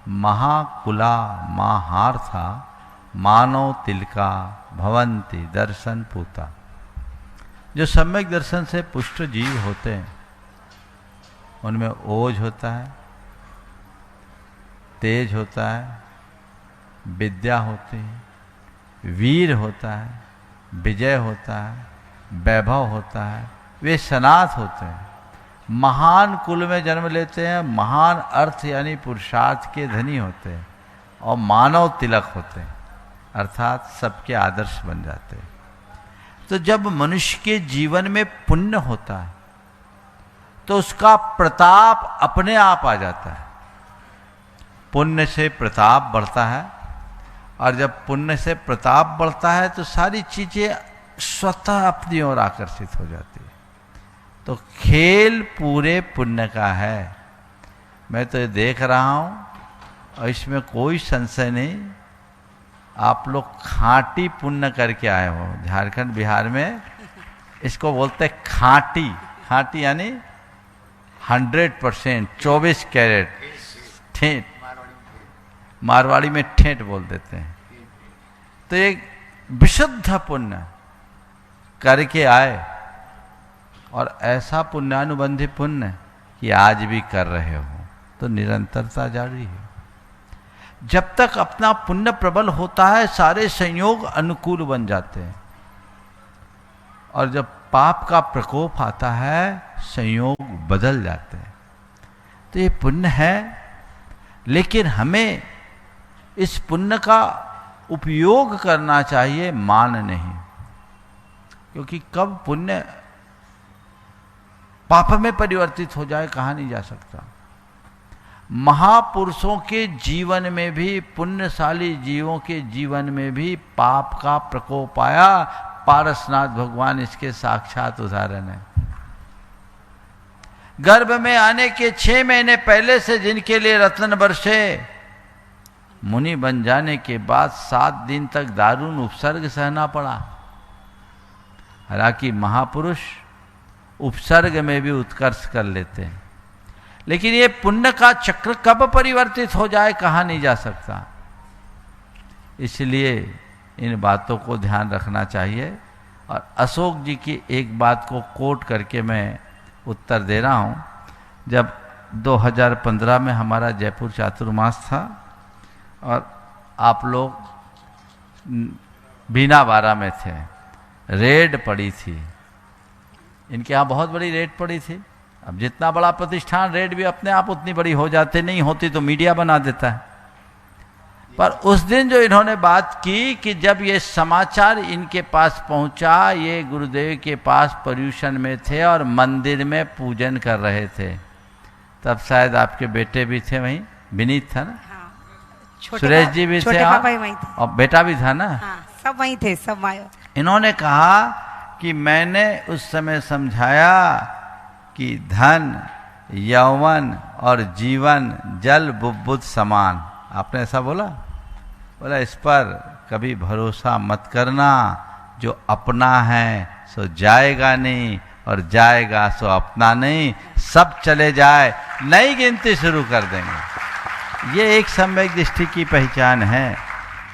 महाकुला महार्था मानव तिलका भवंती दर्शन पूता। जो सम्यक दर्शन से पुष्ट जीव होते हैं उनमें ओज होता है, तेज होता है, विद्या होती है, वीर होता है, विजय होता है, वैभव होता है, वे सनाथ होते हैं, महान कुल में जन्म लेते हैं, महान अर्थ यानी पुरुषार्थ के धनी होते हैं और मानव तिलक होते हैं, अर्थात सबके आदर्श बन जाते हैं। तो जब मनुष्य के जीवन में पुण्य होता है तो उसका प्रताप अपने आप आ जाता है। पुण्य से प्रताप बढ़ता है और जब पुण्य से प्रताप बढ़ता है तो सारी चीजें स्वतः अपनी ओर आकर्षित हो जाती है। तो खेल पूरे पुण्य का है। मैं तो ये देख रहा हूं और इसमें कोई संशय नहीं, आप लोग खांटी पुण्य करके आए हो। झारखंड बिहार में इसको बोलते खांटी। खांटी यानी 100%, 24 कैरेट ठेठ, मारवाड़ी में ठेठ बोल देते हैं। तो एक विशुद्ध पुण्य करके आए और ऐसा पुण्यानुबंधी पुण्य कि आज भी कर रहे हो, तो निरंतरता जारी है। जब तक अपना पुण्य प्रबल होता है सारे संयोग अनुकूल बन जाते हैं और जब पाप का प्रकोप आता है संयोग बदल जाते हैं। तो ये पुण्य है, लेकिन हमें इस पुण्य का उपयोग करना चाहिए, मान नहीं। क्योंकि कब पुण्य पाप में परिवर्तित हो जाए कहा नहीं जा सकता। महापुरुषों के जीवन में भी, पुण्यशाली जीवों के जीवन में भी पाप का प्रकोप आया। पारसनाथ भगवान इसके साक्षात उदाहरण है। गर्भ में आने के 6 महीने पहले से जिनके लिए रत्न बरसे, मुनि बन जाने के बाद 7 दिन तक दारुण उपसर्ग सहना पड़ा। हालांकि महापुरुष उपसर्ग में भी उत्कर्ष कर लेते हैं, लेकिन ये पुण्य का चक्र कब परिवर्तित हो जाए कहा नहीं जा सकता। इसलिए इन बातों को ध्यान रखना चाहिए। और अशोक जी की एक बात को कोट करके मैं उत्तर दे रहा हूँ। जब 2015 में हमारा जयपुर चातुर्मास था और आप लोग बीनावाड़ा में थे, रेड पड़ी थी। इनके यहाँ बहुत बड़ी रेड पड़ी थी। अब जितना बड़ा प्रतिष्ठान, रेड भी अपने आप उतनी बड़ी हो जाती, नहीं होती तो मीडिया बना देता है। पर उस दिन जो इन्होंने बात की कि जब ये समाचार इनके पास पहुंचा, ये गुरुदेव के पास पर्यूषण में थे और मंदिर में पूजन कर रहे थे, तब शायद आपके बेटे भी थे वहीं, विनीत था ना, सुरेश जी भी थे और बेटा भी था ना,
सब वहीं थे, सब।
इन्होंने कहा कि मैंने उस समय समझाया कि धन, यौवन और जीवन जल बुद्बुद समान। आपने ऐसा बोला? बोला इस पर कभी भरोसा मत करना, जो अपना है सो जाएगा नहीं और जाएगा सो अपना नहीं, सब चले जाए, नई गिनती शुरू कर देंगे। ये एक सम्यक दृष्टि की पहचान है।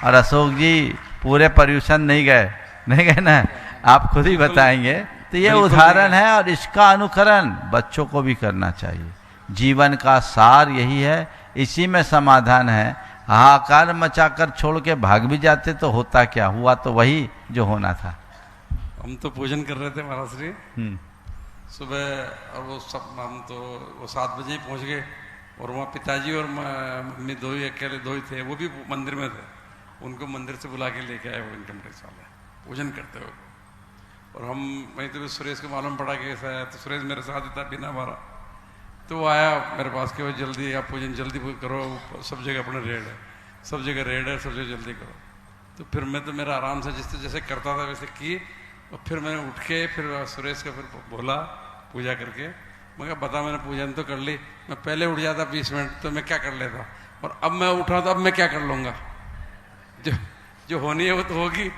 और अशोक जी पूरे पर्यूषण नहीं गए ना, आप खुद ही बताएंगे। तो ये उदाहरण है और इसका अनुकरण बच्चों को भी करना चाहिए। जीवन का सार यही है, इसी में समाधान है। हाहाकार मचाकर छोड़ के भाग भी जाते तो होता क्या, हुआ तो वही जो होना था।
हम तो पूजन कर रहे थे महाराज श्री सुबह, और वो सब हम तो वो 7 बजे ही पहुंच गए। और वहाँ पिताजी और मम्मी दो ही, अकेले 2 ही थे, वो भी मंदिर में थे। उनको मंदिर से बुला के लेके आए वो इनकम टैक्स वाले पूजन करते हुए। और हम वहीं तो सुरेश को मालूम पड़ा कि ऐसा है, तो सुरेश मेरे साथ ही था बिना मारा। तो वो आया मेरे पास कि वो जल्दी आप पूजन जल्दी करो, सब जगह अपना रेड है, सब जगह रेड है, सब जगह जल्दी करो। तो फिर मैं तो मेरा आराम से जैसे करता था वैसे की, और फिर मैंने उठ के फिर सुरेश का फिर बोला पूजा करके, मैं कहा बता मैंने पूजन तो कर ली, मैं पहले उठ जाता 20 मिनट तो मैं क्या कर लेता, और अब मैं उठा तो अब मैं क्या कर लूँगा, जो होनी है वो तो होगी।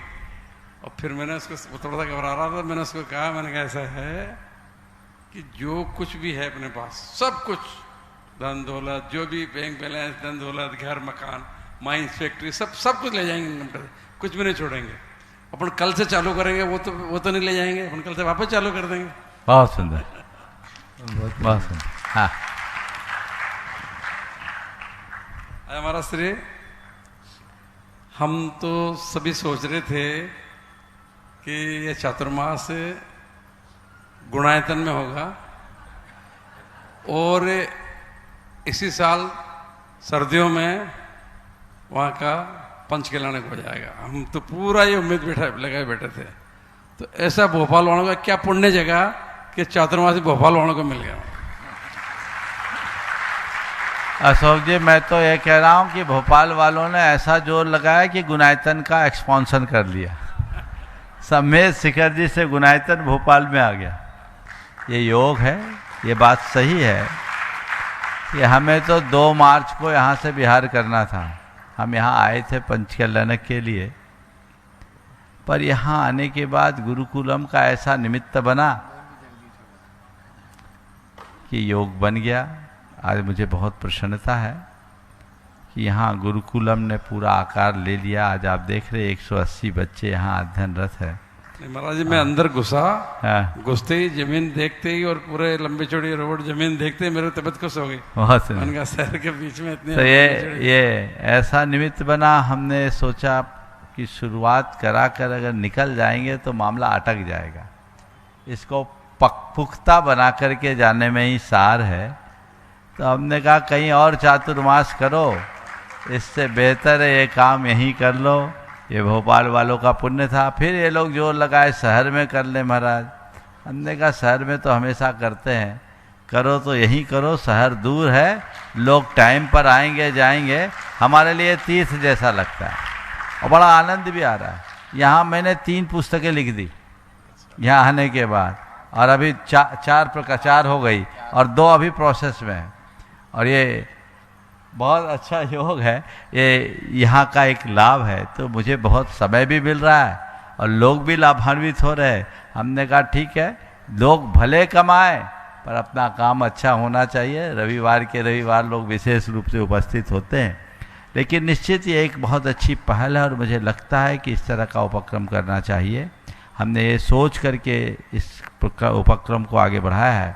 और फिर मैंने उसको, वो थोड़ा सा घबरा रहा था, मैंने उसको कहा, मैंने कहा ऐसा है कि जो कुछ भी है अपने पास सब कुछ, धन दौलत जो भी बैंक बैलेंस, धन दौलत, घर मकान, माइंस, फैक्ट्री, सब कुछ ले जाएंगे, कुछ भी नहीं छोड़ेंगे। अपन कल से चालू करेंगे, वो तो नहीं ले जाएंगे, अपन कल से वापस चालू कर देंगे।
बहुत सुंदर, बहुत सुंदर। हाँ
हमारा श्री, हम तो सभी सोच रहे थे कि ये चातुर्मास गुणायतन में होगा और इसी साल सर्दियों में वहाँ का पंचकल्याण हो जाएगा। हम तो पूरा ये उम्मीद लगाए बैठे थे। तो ऐसा भोपाल वालों का क्या पुण्य जगह कि चातुर्मासी भोपाल वालों को मिल गया।
अशोक जी, मैं तो ये कह रहा हूँ कि भोपाल वालों ने ऐसा जोर लगाया कि गुणायतन का एक्सपांशन कर लिया। समेत शिखर जी से गुणायतन भोपाल में आ गया। ये योग है, ये बात सही है कि हमें तो 2 मार्च को यहाँ से बिहार करना था। हम यहाँ आए थे पंचकल्याण के लिए, पर यहाँ आने के बाद गुरुकुलम का ऐसा निमित्त बना कि योग बन गया। आज मुझे बहुत प्रसन्नता है कि यहाँ गुरुकुलम ने पूरा आकार ले लिया। आज आप देख रहे 180 बच्चे यहाँ अध्ययनरत है।
महाराज जी, मैं अंदर घुसते ही जमीन देखते ही और पूरे लंबे चौड़ी रोड जमीन देखते ही मेरी तबीयत खुश हो गई।
बहुत
शहर के बीच में इतनी,
तो ये ऐसा निमित्त बना। हमने सोचा कि शुरुआत करा कर अगर निकल जाएंगे तो मामला अटक जाएगा। इसको पुख्ता बना करके जाने में ही सार है। तो हमने कहा कहीं और चातुर्मास करो, इससे बेहतर है ये काम यहीं कर लो। ये भोपाल वालों का पुण्य था। फिर ये लोग जोर लगाए शहर में कर ले महाराज। हमने कहा शहर में तो हमेशा करते हैं, करो तो यहीं करो, शहर दूर है, लोग टाइम पर आएंगे जाएंगे, हमारे लिए तीर्थ जैसा लगता है और बड़ा आनंद भी आ रहा है। यहाँ मैंने 3 पुस्तकें लिख दी यहाँ आने के बाद, और अभी 4 हो गई और 2 अभी प्रोसेस में है। और ये बहुत अच्छा योग है, ये यहाँ का एक लाभ है। तो मुझे बहुत समय भी मिल रहा है और लोग भी लाभान्वित हो रहे हैं। हमने कहा ठीक है, लोग भले कमाएं पर अपना काम अच्छा होना चाहिए। रविवार के रविवार लोग विशेष रूप से उपस्थित होते हैं, लेकिन निश्चित ये एक बहुत अच्छी पहल है और मुझे लगता है कि इस तरह का उपक्रम करना चाहिए। हमने ये सोच करके इस उपक्रम को आगे बढ़ाया है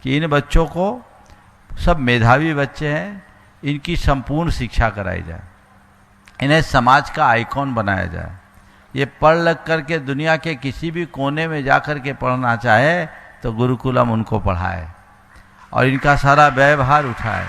कि इन बच्चों को, सब मेधावी बच्चे हैं, इनकी संपूर्ण शिक्षा कराई जाए, इन्हें समाज का आइकॉन बनाया जाए। ये पढ़ लग करके दुनिया के किसी भी कोने में जा कर के पढ़ना चाहे तो गुरुकुलम उनको पढ़ाए और इनका सारा व्यवहार उठाए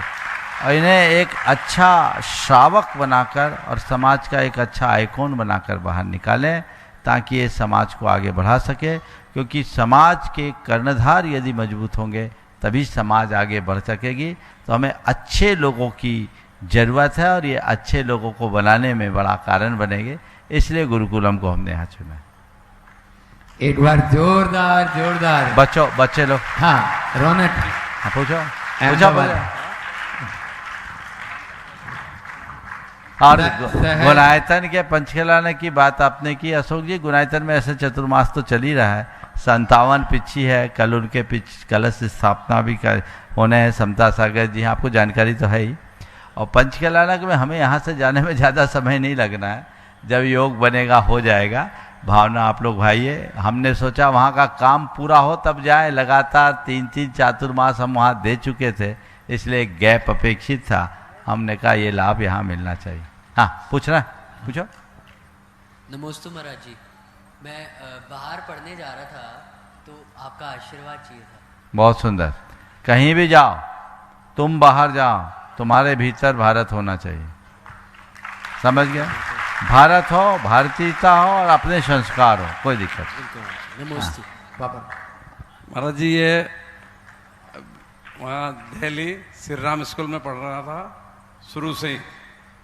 और इन्हें एक अच्छा श्रावक बनाकर और समाज का एक अच्छा आइकॉन बनाकर बाहर निकालें, ताकि ये समाज को आगे बढ़ा सके। क्योंकि समाज के कर्णधार यदि मजबूत होंगे तभी समाज आगे बढ़ सकेगी। तो हमें अच्छे लोगों की ज़रूरत है और ये अच्छे लोगों को बनाने में बड़ा कारण बनेंगे। इसलिए गुरुकुलम को हमने यहाँ चुना।
एक बार जोरदार
बच्चे लोग,
हाँ रौनक,
हाँ पूछो। और गुणायतन के पंचकल्याण की बात आपने की अशोक जी। गुणायतन में ऐसे चतुर्मास तो चल ही रहा है। 57 पिछी है, कल उनके कलश स्थापना भी होने हैं। समता सागर जी, आपको जानकारी तो है ही। और पंचकल्याण में हमें यहाँ से जाने में ज़्यादा समय नहीं लगना है। जब योग बनेगा हो जाएगा। भावना आप लोग भाइये, हमने सोचा वहाँ का काम पूरा हो तब जाए। लगातार 3 चातुर्मास हम वहाँ दे चुके थे, इसलिए गैप अपेक्षित था। हमने कहा ये लाभ यहाँ मिलना चाहिए। हाँ पूछना, पूछो।
नमोस्तु महाराज जी, मैं बाहर पढ़ने जा रहा था तो आपका आशीर्वाद चाहिए था।
बहुत सुंदर। कहीं भी जाओ, तुम बाहर जाओ, तुम्हारे भीतर भारत होना चाहिए। समझ गया? भारत हो, भारतीयता हो और अपने संस्कार हो, कोई दिक्कत नहीं।
नमोस्तु
बाबा।
महाराज जी, ये वहाँ दिल्ली श्री राम स्कूल में पढ़ रहा था शुरू से ही।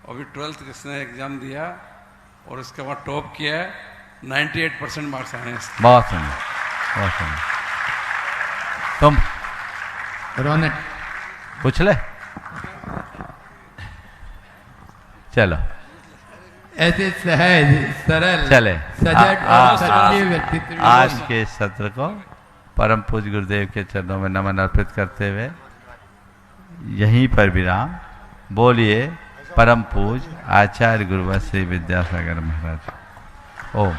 अभी 12th किसने एग्जाम दिया और इसके बाद टॉप किया है, 98% मार्क्स आए हैं इसके।
बहुत सुंदर, बहुत सुंदर। तुम
रौनक
पूछ ले, चलो
ऐसे सहज सरल
चले।
सजट और सच्चे व्यक्तित्व
आज के सत्र को परम पूज्य गुरुदेव के चरणों में नमन अर्पित करते हुए यहीं पर विराम। बोलिए परम पूज्य आचार्य गुरुवर श्री विद्यासागर महाराज। ओम।